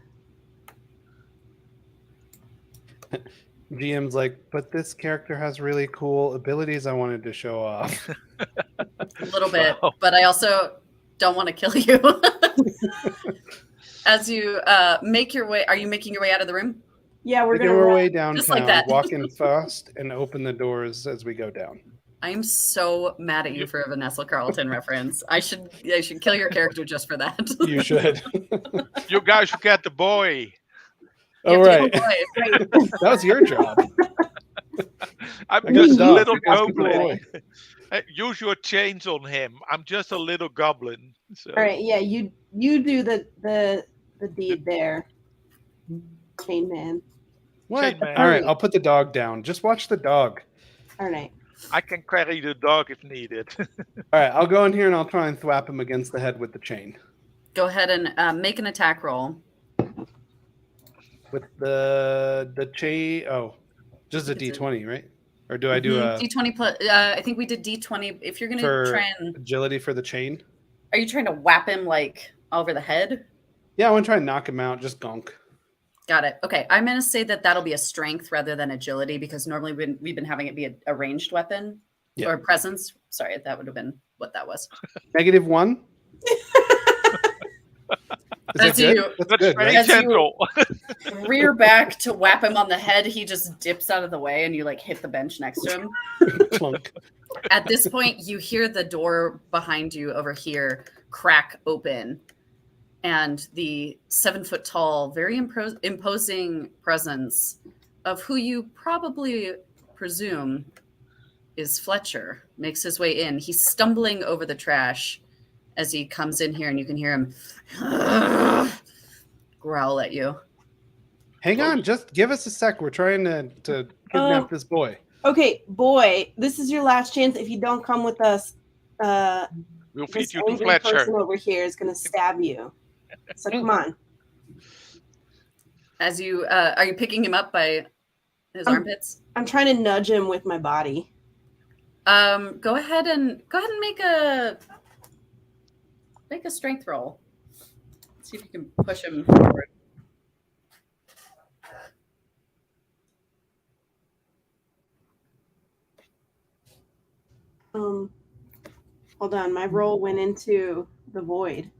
GM's like, but this character has really cool abilities I wanted to show off. A little bit, but I also don't want to kill you. As you make your way, are you making your way out of the room? Yeah, we're Making gonna our run. way downtown, Just like that. walking fast and open the doors as we go down. I am so mad at you for a Vanessa Carlton reference. I should kill your character just for that. You should. You guys should get the boy. All right. Right. That was your job. I'm I got just a stuff. little You guys get the goblin. boy. Use your chains on him. I'm just a little goblin. So. All right, yeah, you do the deed there, Chain Man. What? Chain man. All right, I'll put the dog down. Just watch the dog. All right. I can carry the dog if needed. All right, I'll go in here and I'll try and thwap him against the head with the chain. Go ahead and make an attack roll. With the chain. Oh, just a It's D20, right? Or do I do a D20 plus? I think we did D20. If you're gonna for try and, agility for the chain? are you trying to whap him like over the head? Yeah, I want to try and knock him out. Just gonk. Got it. Okay, I'm gonna say that'll be a strength rather than agility because normally we've been having it be a ranged weapon Yeah. or presence. Sorry, that would have been what that was. -1. Is As that good? you- That's That's good, very right? As you- gentle. Rear back to whap him on the head. He just dips out of the way, and you like hit the bench next to him. Clunk. At this point, you hear the door behind you over here crack open, and the 7-foot tall, very imposing presence of who you probably presume is Fletcher makes his way in. He's stumbling over the trash as he comes in here, and you can hear him growl at you. Hang on, just give us a sec. We're trying to kidnap this boy. Okay, boy, this is your last chance. If you don't come with us, We'll feed this you to angry Fletcher. person over here is going to stab you. So come on. As you are you picking him up by his armpits? I'm trying to nudge him with my body. Go ahead and make a strength roll. See if you can push him forward. Hold on, my roll went into the void.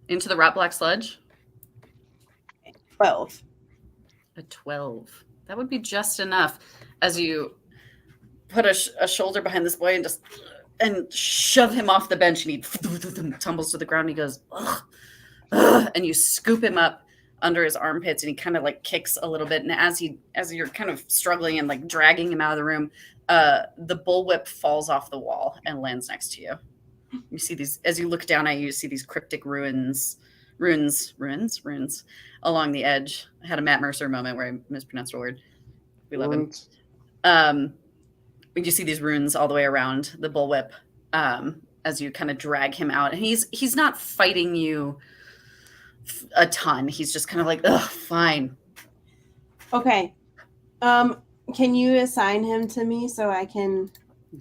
Into the Rotblack Sludge? 12. A 12. That would be just enough as you put a shoulder behind this boy and shove him off the bench, and he tumbles to the ground. And he goes, ugh, ugh, and you scoop him up under his armpits, and he kind of like kicks a little bit. And as you're kind of struggling and like dragging him out of the room, the bullwhip falls off the wall and lands next to you. You see these, as you look down at you see these cryptic runes along the edge. I had a Matt Mercer moment where I mispronounced a word. We love him. You see these runes all the way around the bullwhip as you kind of drag him out. And he's not fighting you a ton. He's just kind of like, ugh, fine. Okay. Can you assign him to me so I can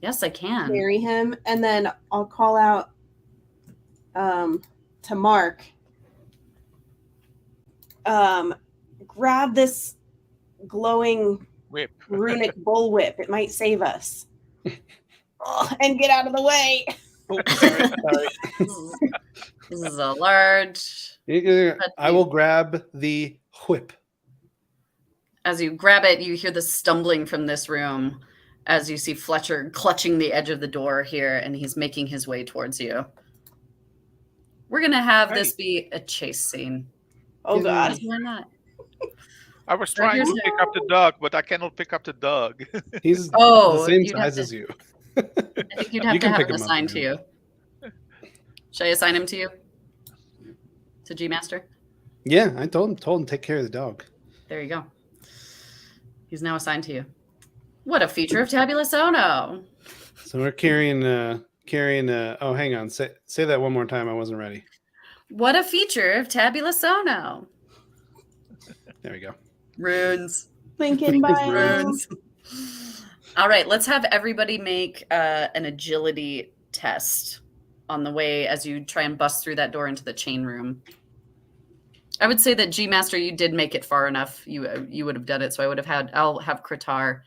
Yes, I can. carry him? And then I'll call out to Mark. Grab this glowing Whip. runic bullwhip. It might save us. And get out of the way. Oh, sorry. This is a large. I will grab the whip. As you grab it, you hear the stumbling from this room as you see Fletcher clutching the edge of the door here, and he's making his way towards you. We're going to have this be a chase scene. Oh, God. Why not? I was trying to pick up the dog, but I cannot pick up the dog. He's Oh, the same you'd have size to- as you. I think you'd have You to can have pick him him up, assigned to man. you. Should I assign him to you? To G Master? Yeah, I told him take care of the dog. There you go. He's now assigned to you. What a feature of Tabula Sono. So we're carrying. Oh, hang on. Say that one more time. I wasn't ready. What a feature of Tabula Sono. There we go. Runes. Thinking by Runes. All right, let's have everybody make an agility test on the way as you try and bust through that door into the chain room. I would say that G Master, you did make it far enough. You would have done it. So I'll have Kratar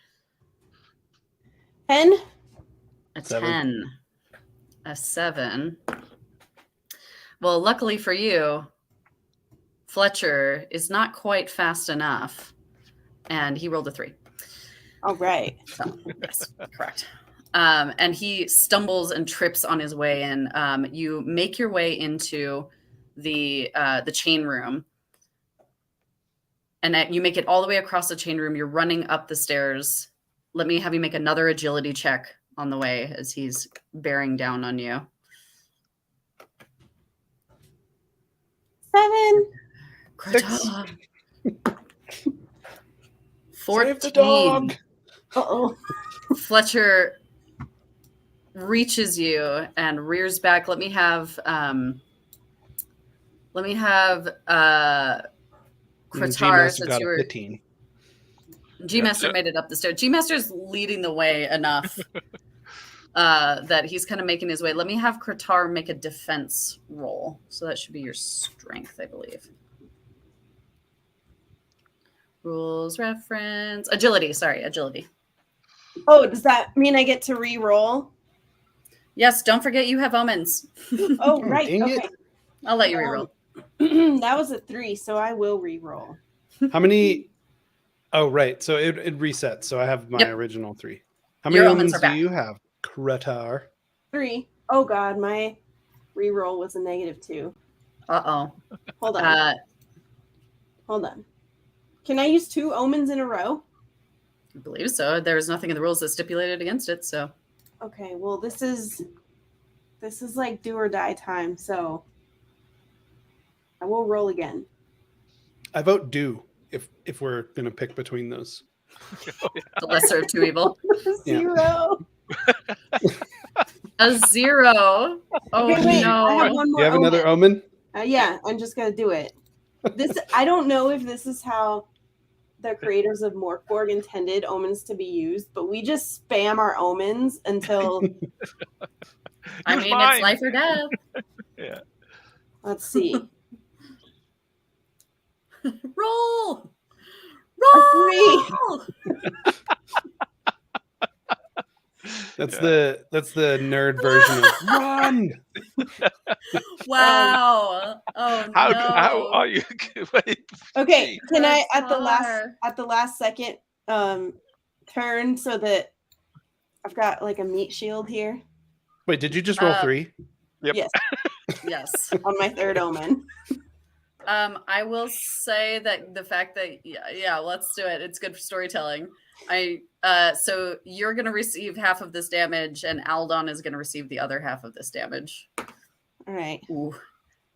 10. a 7. 10, a 7. Well, luckily for you, Fletcher is not quite fast enough, and he rolled a 3. All right. So, yes, correct. And he stumbles and trips on his way in. You make your way into the chain room, and you make it all the way across the chain room. You're running up the stairs. Let me have you make another agility check on the way as he's bearing down on you. 7. Kratar. 14. Save the dog. Uh-oh. Fletcher reaches you and rears back. Let me have Kratar, G-Master since got you a were 15. G-Master Yeah. made it up the stairs. G-Master's leading the way enough that he's kind of making his way. Let me have Kratar make a defense roll. So that should be your strength, I believe. Rules reference agility. Sorry, agility. Oh, does that mean I get to re-roll? Yes, don't forget you have omens. Oh, right. Dang it. Okay. I'll let you reroll. That was a 3, so I will re-roll. How many? Oh, right. So it resets. So I have my Yep. original 3. How Your many omens omens are do back. you have, Kratar? 3. Oh God, my re-roll was a -2. Uh-oh. Hold on. Hold on. Can I use 2 omens in a row? I believe so. There's nothing in the rules that stipulated against it, so. Okay, well this is like do or die time, so I will roll again. I vote do if we're gonna pick between those. The lesser of two evil. Yeah. 0. A 0. Oh, Okay, wait. no. I have one Do more. you have another omen? Yeah, I'm just gonna do it. I don't know if this is how the creators of Mork intended omens to be used, but we just spam our omens until I Use mean, mine. it's life or death. Yeah. let's see. Roll. A Roll. 3. That's the nerd version of run. Wow. Oh, How no. are you? Wait, Okay, can I at the Kratar. last second turn so that I've got like a meat shield here? Wait, did you just roll 3? Yep. Yes, Yes. on my 3rd omen. I will say that the fact that yeah, let's do it. It's good for storytelling. So you're gonna receive half of this damage, and Aldon is gonna receive the other half of this damage. All right. Ooh.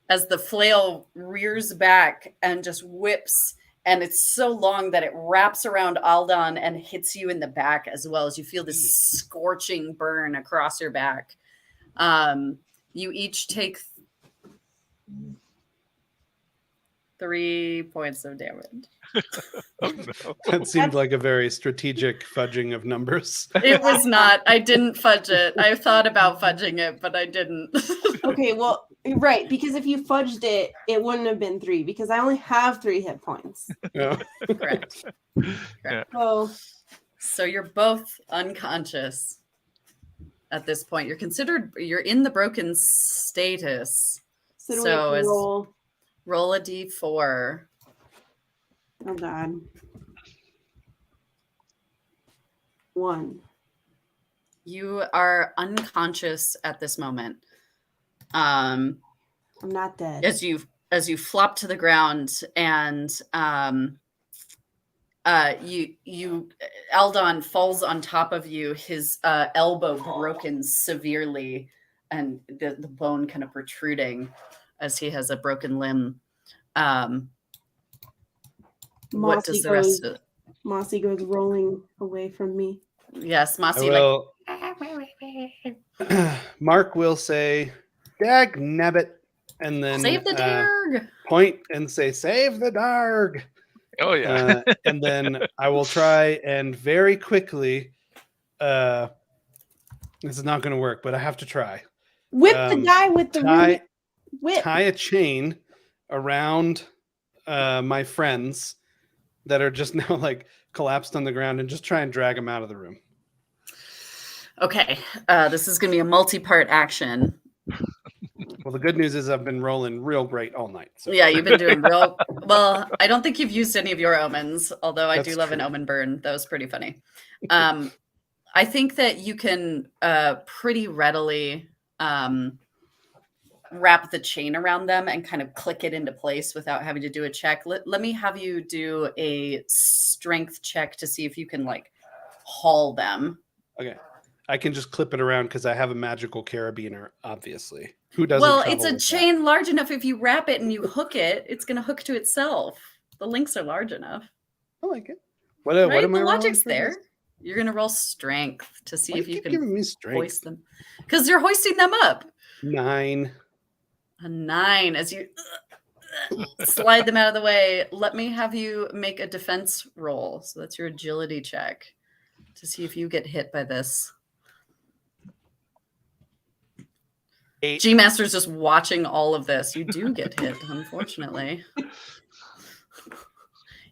As the flail rears back and just whips, and it's so long that it wraps around Aldon and hits you in the back as well, as you feel this scorching burn across your back. You each take 3 points of damage. Oh no. That seemed like a very strategic fudging of numbers. It was not. I didn't fudge it. I thought about fudging it, but I didn't. Okay, well, right, because if you fudged it, it wouldn't have been 3 because I only have 3 hit points. Yeah. Correct. So So you're both unconscious at this point. You're in the broken status. do we So have to roll? Roll a d4. Oh God. 1. You are unconscious at this moment. I'm not dead. As you flop to the ground, and Aldon falls on top of you, his elbow broken severely, and the bone kind of protruding as he has a broken limb. What does the rest of Mossy goes rolling away from me. Yes, I Mossy, will. Mark will say, "Dag nabbit," and then save the Darg. point and say, "Save the Darg." Oh yeah. And then I will try and very quickly. This is not going to work, but I have to try. Whip the guy with the ruby whip. Tie a chain around my friends that are just now like collapsed on the ground, and just try and drag them out of the room. Okay, this is going to be a multi-part action. Well, the good news is I've been rolling real great all night. So. Yeah, you've been doing real well. I don't think you've used any of your omens, although I That's do love an true. omen burn. That was pretty funny. I think that you can pretty readily wrap the chain around them and kind of click it into place without having to do a check. Let me have you do a strength check to see if you can like haul them. Okay. I can just clip it around because I have a magical carabiner, obviously. Who doesn't? Well, it's travel a with chain large enough. If you wrap it and you hook it, it's going to hook to itself. The links are large enough. that? I like it. What Right? am I The rolling logic's for there. this? You're going to roll strength to see Why if do you keep can giving me strength? hoist them. Because you're hoisting them up. 9. A 9 as you slide them out of the way. Let me have you make a defense roll. So that's your agility check to see if you get hit by this. 8. G Master's just watching all of this. You do get hit, unfortunately.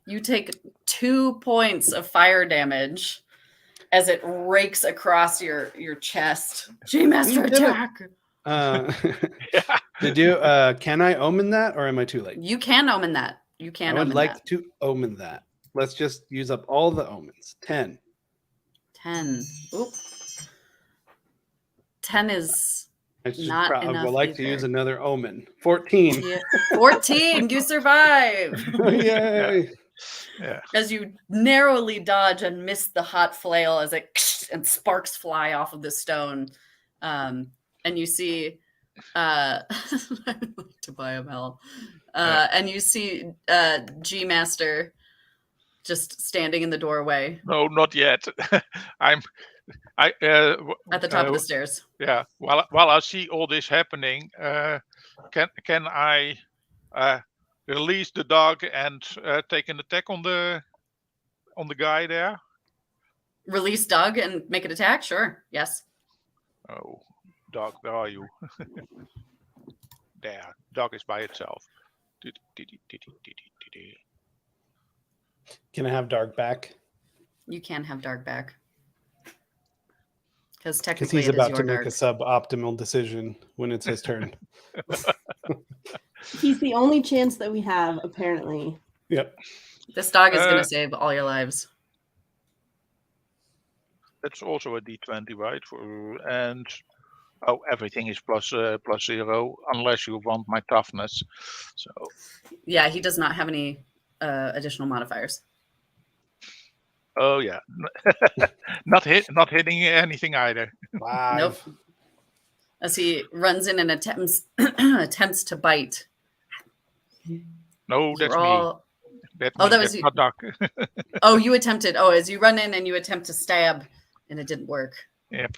You take 2 points of fire damage as it rakes across your chest. G Master You did it. attack. Did you? Can I omen that, or am I too late? You can omen that. You can I would omen like that. to omen that. Let's just use up all the omens. 10. 10. Oop. 10 is I should not I enough would like to either. use another omen. 14. Yeah. 14. You survive. Yay! Yeah. As you narrowly dodge and miss the hot flail as it and sparks fly off of the stone. And you see I would like to buy a Mel. And you see G Master just standing in the doorway No, not yet. I'm. at the top of the stairs. Yeah. While I see all this happening, can I release the dog and take an attack on the guy there? Release Doug and make an attack? Sure. Yes. Oh, dog, where are you? There, dog is by itself. Can I have Dark back? You can have Dark back. Because Because technically he's it is about your to make Dark. a suboptimal decision when it's his turn. He's the only chance that we have, apparently. Yep. This dog is going to save all your lives. That's also a D20, right? And everything is plus 0 unless you want my toughness. So Yeah, he does not have any additional modifiers. oh yeah, not hitting anything either. 5. Nope. As he runs in and attempts to bite. No, that's You're all- me. Oh, that was that's you. not Doc. Oh, you attempted. Oh, as you run in and you attempt to stab, and it didn't work. Yep.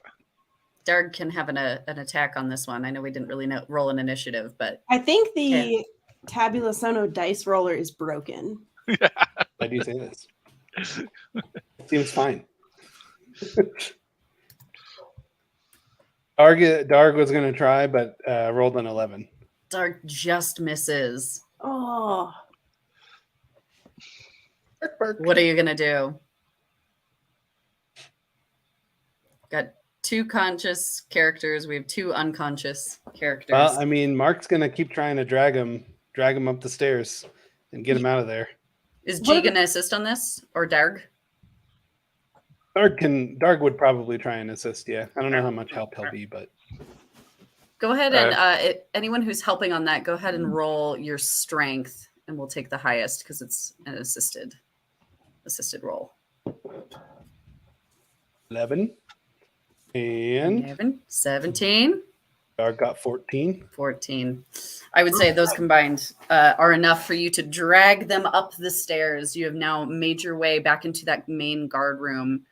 Darg can have an attack on this one. I know we didn't really roll an initiative, but I think the Tabula Sono dice roller is broken. Why do you say this? It seems fine. Darg was going to try, but rolled an 11. Darg just misses. Oh, What are you gonna do? Got 2 conscious characters. We have 2 unconscious characters. Well, I mean, Mark's going to keep trying to drag him up the stairs and get him out of there. Is G gonna assist on this or Darg? Darg would probably try and assist. Yeah, I don't know how much help he'll be, but Go ahead and anyone who's helping on that, go ahead and roll your strength, and we'll take the highest because it's an assisted roll. 11 and 11, 17. Darg got 14. 14. I would say those combined are enough for you to drag them up the stairs. You have now made your way back into that main guard room.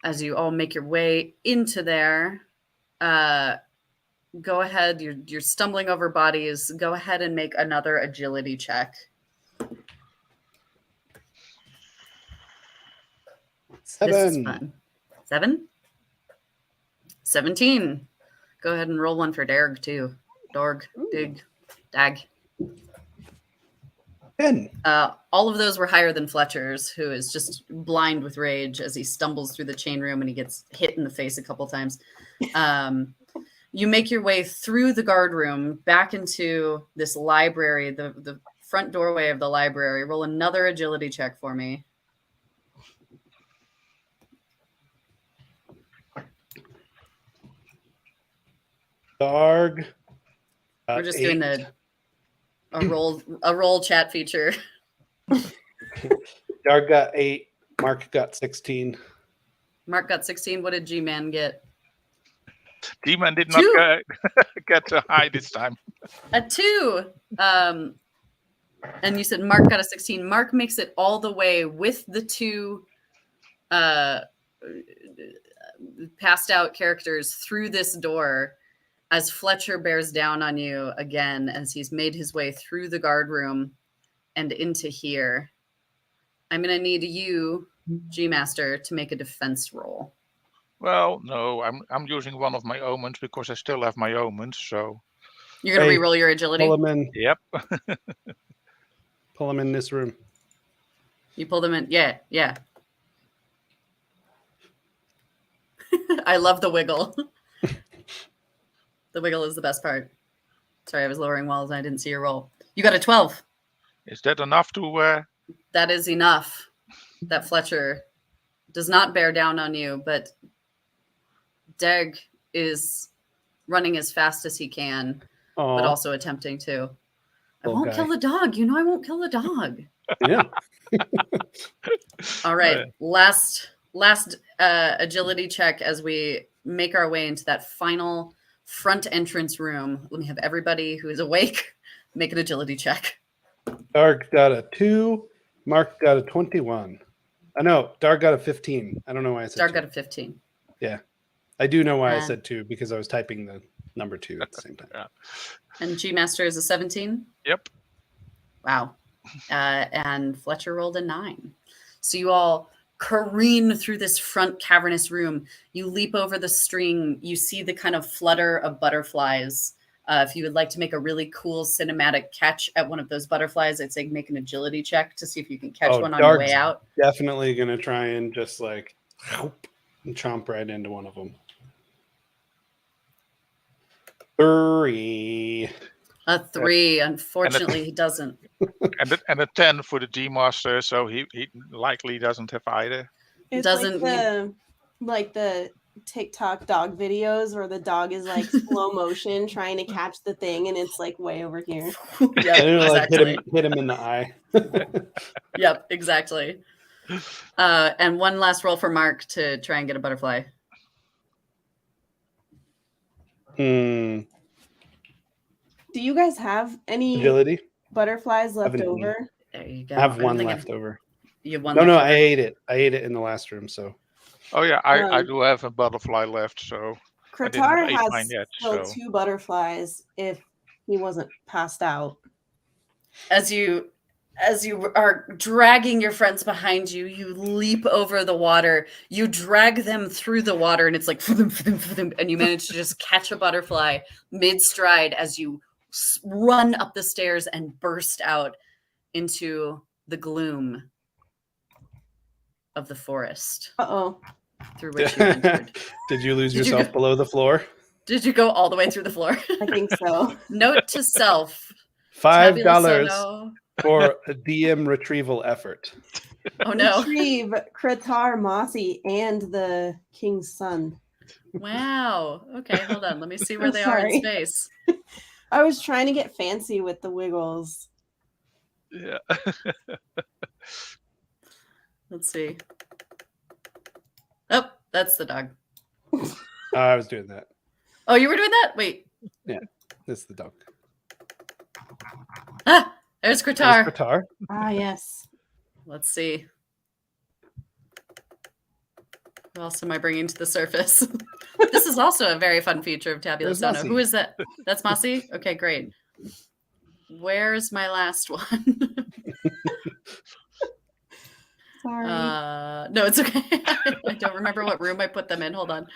As you all make your way into there, go ahead. You're stumbling over bodies. Go ahead and make another agility check. 7. This is fun. 7? 17. Go ahead and roll one for Darg too. Dag. 10. All of those were higher than Fletcher's, who is just blind with rage as he stumbles through the chain room and he gets hit in the face a couple times. You make your way through the guard room back into this library, the front doorway of the library. Roll another agility check for me. Darg. We're just doing a roll chat feature. Darg got 8. Mark got 16. Mark got 16. What did G-Man get? Demon did not 2. get so high this time. A 2. And you said Mark got a 16. Mark makes it all the way with the 2 passed out characters through this door as Fletcher bears down on you again as he's made his way through the guard room and into here. I'm going to need you, G-Master, to make a defense roll. Well, no, I'm using one of my omens because I still have my omens, so... You're going to re-roll your agility? Pull him in. Yep. Pull him in this room. You pull them in? Yeah. I love the wiggle. The wiggle is the best part. Sorry, I was lowering walls and I didn't see your roll. You got a 12. Is that enough to... That is enough. That Fletcher does not bear down on you, but Deg is running as fast as he can, but also attempting to. I won't kill the dog. You know I won't kill the dog. Yeah. All right. Last agility check as we make our way into that final front entrance room. Let me have everybody who is awake make an agility check. Dark got a 2. Mark got a 21. I know. Dark got a 15. I don't know why I said Dark 2. got a 15. Yeah. I do know why I said 2 because I was typing the number 2 at the same time. Yeah. And G-Master is a 17? Yep. Wow. And Fletcher rolled a 9. So you all careen through this front cavernous room. You leap over the string. You see the kind of flutter of butterflies. If you would like to make a really cool cinematic catch at one of those butterflies, I'd say make an agility check to see if you can catch one on your way out. Definitely going to try and just like and chomp right into one of them. 3. A 3. Unfortunately, he doesn't. And a 10 for the G-Master, so he likely doesn't have either. It's doesn't like the TikTok dog videos where the dog is like slow motion trying to catch the thing and it's like way over here. Yeah, exactly. Like hit him in the eye. Yep, exactly. And one last roll for Mark to try and get a butterfly. Do you guys have any agility butterflies left over? There you go. I have one left over. You have one No, left over? I ate it. I ate it in the last room, so. Oh yeah, I do have a butterfly left, so Kratar eat has mine yet, still so. 2 butterflies if he wasn't passed out. As you are dragging your friends behind you, you leap over the water. You drag them through the water, and it's like, and you manage to just catch a butterfly mid-stride as you run up the stairs and burst out into the gloom of the forest. Uh-oh. Through which you entered. Did you lose yourself below the floor? Did you go all the way through the floor? I think so. Note to self. $5 for a DM retrieval effort. Oh no. Retrieve Kratar, Mossy, and the King's Son. Wow. Okay, hold on. Let me see where they are in space. I was trying to get fancy with the wiggles. Yeah. Let's see. Oh, that's the dog. I was doing that. Oh, you were doing that? Wait. Yeah, that's the dog. Ah, there's Kratar. There's Kratar. Ah, yes. Let's see. Who else am I bringing to the surface? This is also a very fun feature of Tabula There's Sono. Mossy. Who is that? That's Mossy? Okay, great. Where's my last one? Sorry. No, it's okay. I don't remember what room I put them in. Hold on.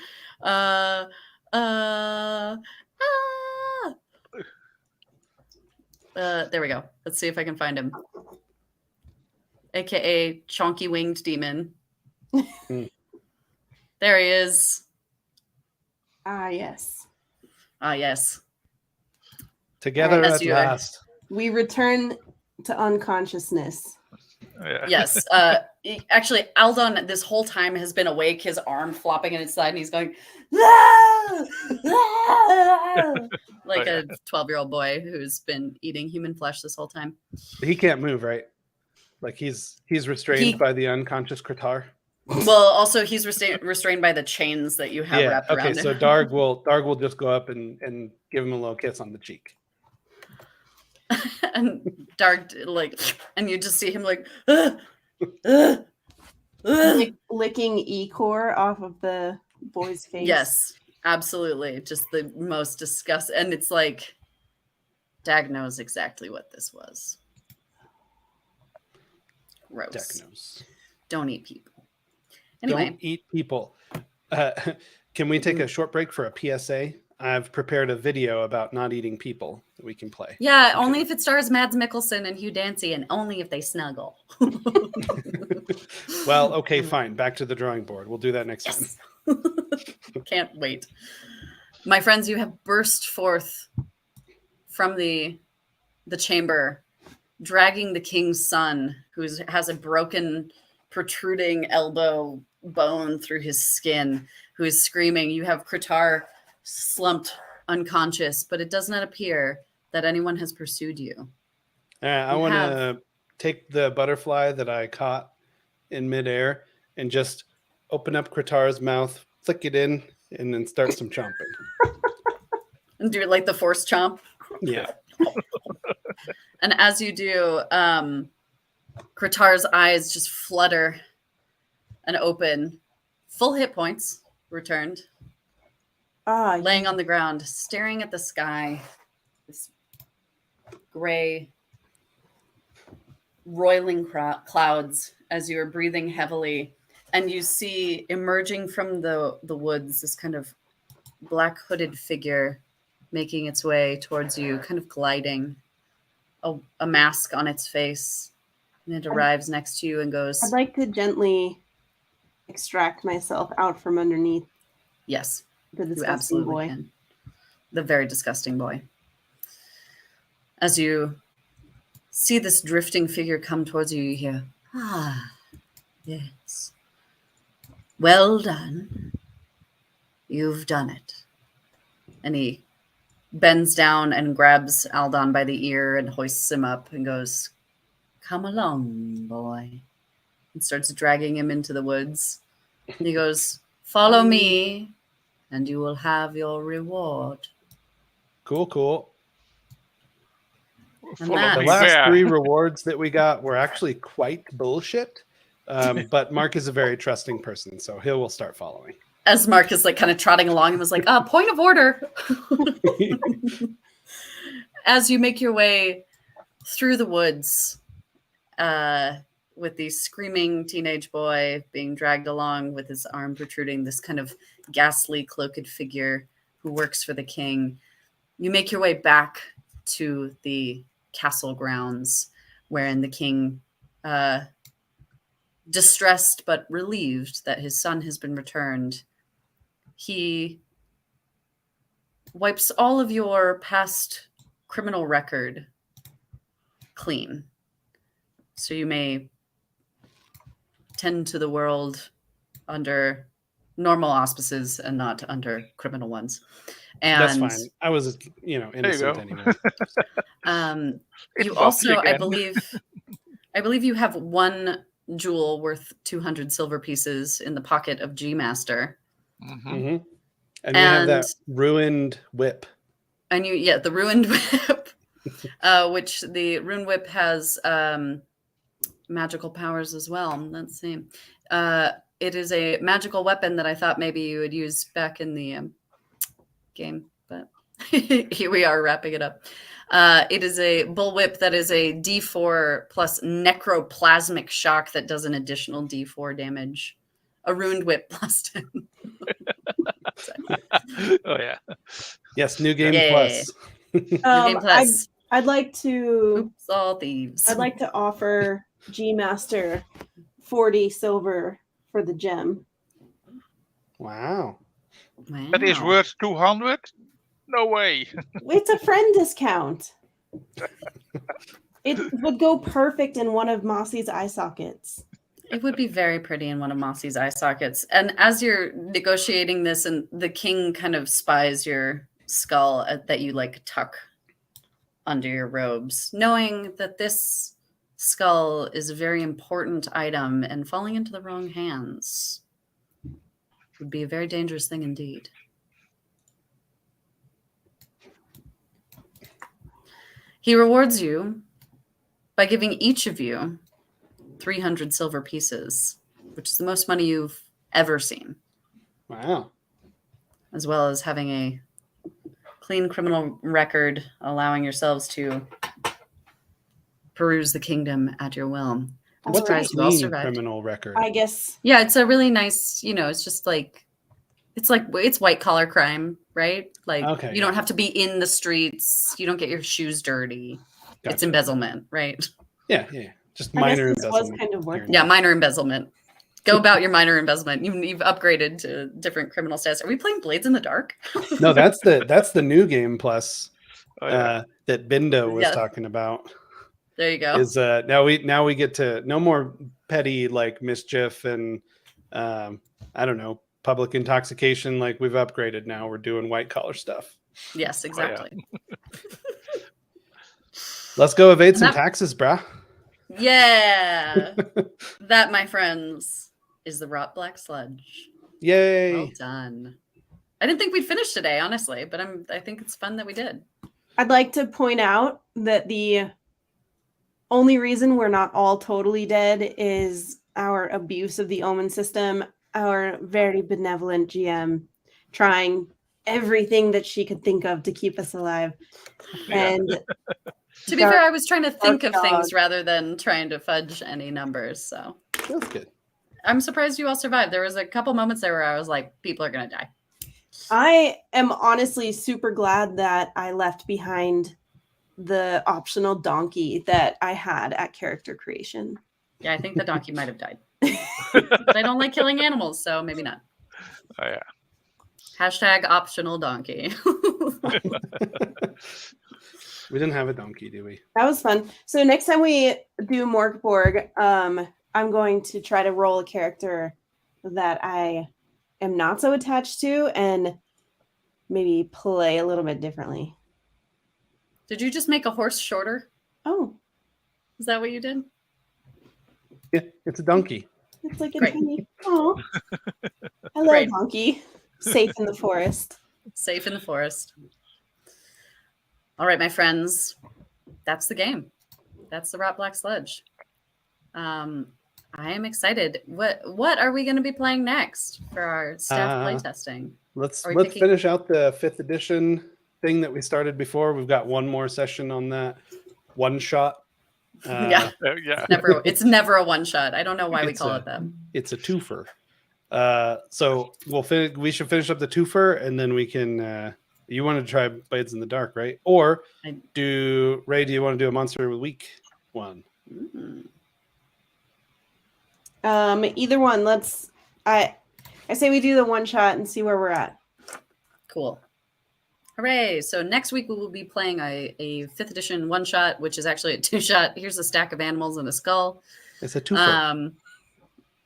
There we go. Let's see if I can find him. AKA Chonky Winged Demon. There he is. Ah, yes. Ah, yes. Together As at you are. last. We return to unconsciousness. Yeah. Yes. Actually, Aldon this whole time has been awake, his arm flopping in his side, and he's going, "Ah! Ah!" like a 12-year-old boy who's been eating human flesh this whole time. He can't move, right? Like he's restrained by the unconscious Kratar. Well, also he's restrained by the chains that you have wrapped around him. So Darg will just go up and give him a little kiss on the cheek. And Darg and you just see him licking E-core off of the boy's face. Yes, absolutely. Just the most disgust. And it's like, Dag knows exactly what this was. Gross. Dag knows. Don't eat people. Anyway. Don't eat people. Can we take a short break for a PSA? I've prepared a video about not eating people that we can play. Yeah, only if it stars Mads Mikkelsen and Hugh Dancy, and only if they snuggle. Well, okay, fine. Back to the drawing board. We'll do that next time. Can't wait. My friends, you have burst forth from the chamber, dragging the king's son, who has a broken, protruding elbow bone through his skin, who is screaming. You have Kratar slumped unconscious, but it does not appear that anyone has pursued you. I want to take the butterfly that I caught in midair and just open up Kratar's mouth, flick it in, and then start some chomping. And do it like the force chomp. Yeah. And as you do, Kratar's eyes just flutter and open. Full hit points returned. Laying on the ground, staring at the sky. This gray, roiling clouds as you're breathing heavily. And you see emerging from the woods this kind of black hooded figure making its way towards you, kind of gliding, a mask on its face. And it arrives next to you and goes, I'd like to gently extract myself out from underneath. Yes, The you disgusting absolutely boy. can. The very disgusting boy. As you see this drifting figure come towards you, you hear, yes. Well done. You've done it. And he bends down and grabs Aldon by the ear and hoists him up and goes, come along, boy. And starts dragging him into the woods. And he goes, follow me, and you will have your reward. Cool. And Follow that- The me last where? 3 rewards that we got were actually quite bullshit. But Mark is a very trusting person, so he will start following. As Mark is kind of trotting along and was like, point of order. As you make your way through the woods, with the screaming teenage boy being dragged along with his arm protruding, this kind of ghastly cloaked figure who works for the king, you make your way back to the castle grounds, wherein the king, distressed but relieved that his son has been returned, he wipes all of your past criminal record clean. So you may tend to the world under normal auspices and not under criminal ones. And That's fine. I was, innocent go. anyway. It's you Buffy also, I again. believe you have one jewel worth 200 silver pieces in the pocket of G-Master. Mhm. Mm-hmm. And we have that ruined whip. And the ruined whip, which the ruined whip has magical powers as well. Let's see. It is a magical weapon that I thought maybe you would use back in the game, but here we are wrapping it up. It is a bullwhip that is a D4 plus necroplasmic shock that does an additional D4 damage. A ruined whip plus 10. Oh yeah. Yes, new game Yeah. plus. Game plus. I'd like to Oops, all thieves. I'd like to offer G-Master 40 silver for the gem. Wow. That is worth 200? No way. It's a friend discount. It would go perfect in one of Mossy's eye sockets. It would be very pretty in one of Mossy's eye sockets. And as you're negotiating this, and the king kind of spies your skull that you tuck under your robes, knowing that this skull is a very important item, and falling into the wrong hands would be a very dangerous thing indeed. He rewards you by giving each of you 300 silver pieces, which is the most money you've ever seen, Wow. as well as having a clean criminal record, allowing yourselves to peruse the kingdom at your will. I'm What's a surprised you all clean survived. criminal record? I guess. Yeah, it's a really nice, it's just like, it's white collar crime, right? Like, Okay, you don't have to be in the streets. You don't get your shoes dirty. It's Gotcha. embezzlement, right? Yeah. Just I minor guess this was embezzlement. kind of work. Yeah, minor embezzlement. Go about your minor embezzlement. You've upgraded to different criminal status. Are we playing Blades in the Dark? No, that's the new game plus Oh, yeah. that Bindo was Yeah. talking about. There you go. Is now we get to no more petty like mischief and I don't know, public intoxication. Like we've upgraded now. We're doing white collar stuff. Yes, exactly. Let's go evade some that- taxes, brah. Yeah. That, my friends, is the Rotblack Sludge. Yay. Well done. I didn't think we'd finish today, honestly, but I think it's fun that we did. I'd like to point out that the only reason we're not all totally dead is our abuse of the omen system, our very benevolent GM trying everything that she could think of to keep us alive. Yeah. And To be fair, I was trying to think of dog. things rather than trying to fudge any numbers. So That's good. I'm surprised you all survived. There was a couple moments there where I was like, people are going to die. I am honestly super glad that I left behind the optional donkey that I had at character creation. Yeah, I think the donkey might have died. But I don't like killing animals, so maybe not. Oh, yeah. Hashtag optional donkey. We didn't have a donkey, do we? That was fun. So next time we do Mork Borg, I'm going to try to roll a character that I am not so attached to and maybe play a little bit differently. Did you just make a horse shorter? Oh, Is that what you did? Yeah, it's a donkey. it's like a Great. tiny. Oh, hello, Great. donkey. Safe in the forest. Safe in the forest. All right, my friends. That's the game. That's the Rotblack Sludge. I am excited. What are we going to be playing next for our staff playtesting? Let's Are we picking- finish out the 5th edition thing that we started before. We've got one more session on that one shot. Yeah. Yeah. It's never a one shot. I don't know why we It's call a- it that. It's a twofer. So we should finish up the twofer and then we can you want to try Blades in the Dark, right? Or do you want to do a Monster of the Week one? Mm. Either one. I say we do the one shot and see where we're at. Cool. Hooray. So next week we will be playing a 5th edition one shot, which is actually a 2-shot. Here's a stack of animals and a skull. It's a twofer.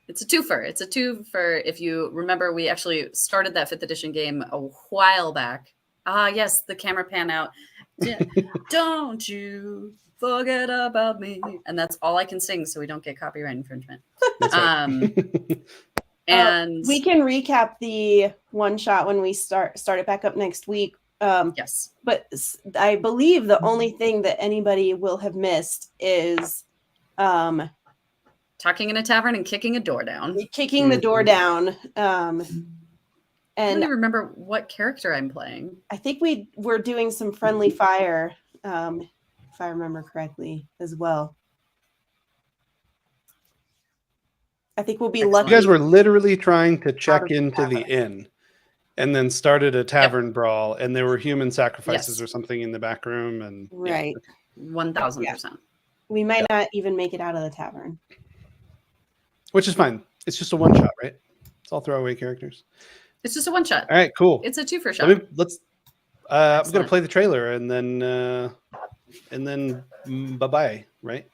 It's a twofer. It's a twofer. If you remember, we actually started that 5th edition game a while back. Ah, yes, the camera pan out. Don't you forget about me. And that's all I can sing so we don't get copyright infringement. That's right. And We can recap the one shot when we start it back up next week. yes. But I believe the only thing that anybody will have missed is Talking in a tavern and kicking a door down. kicking the door down. I don't And even remember what character I'm playing. I think we're doing some friendly fire, if I remember correctly, as well. I think we'll be Excellent. lucky. You guys were literally trying to check of the into the inn and then started a tavern brawl and there were human sacrifices Yes. or something in the back room and right. 1000%. We might not even make it out of the tavern. which is fine. It's just a one shot, right? It's all throwaway characters. It's just a one shot. All right, cool. It's a 2-for shot. I'm gonna Excellent. play the trailer and then bye bye, right?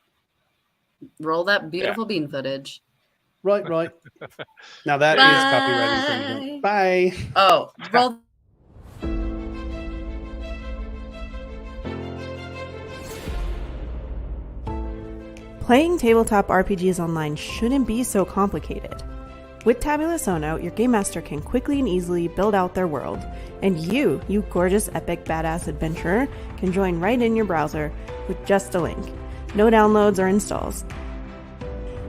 Roll that beautiful bean footage. Right. Now that is copyright infringement. Bye. Oh, roll. Playing tabletop RPGs online shouldn't be so complicated. With Tabulous Ono, your game master can quickly and easily build out their world, and you gorgeous epic badass adventurer, can join right in your browser with just a link. No downloads or installs.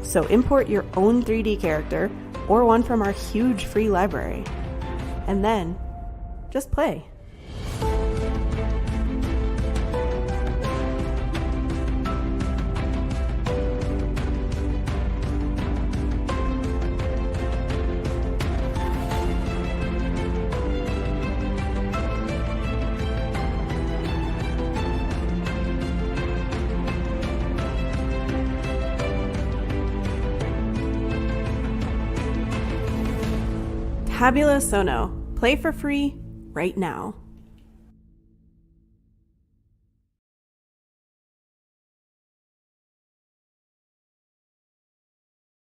So import your own 3D character or one from our huge free library, and then just play. Tabula Sono. Play for free right now.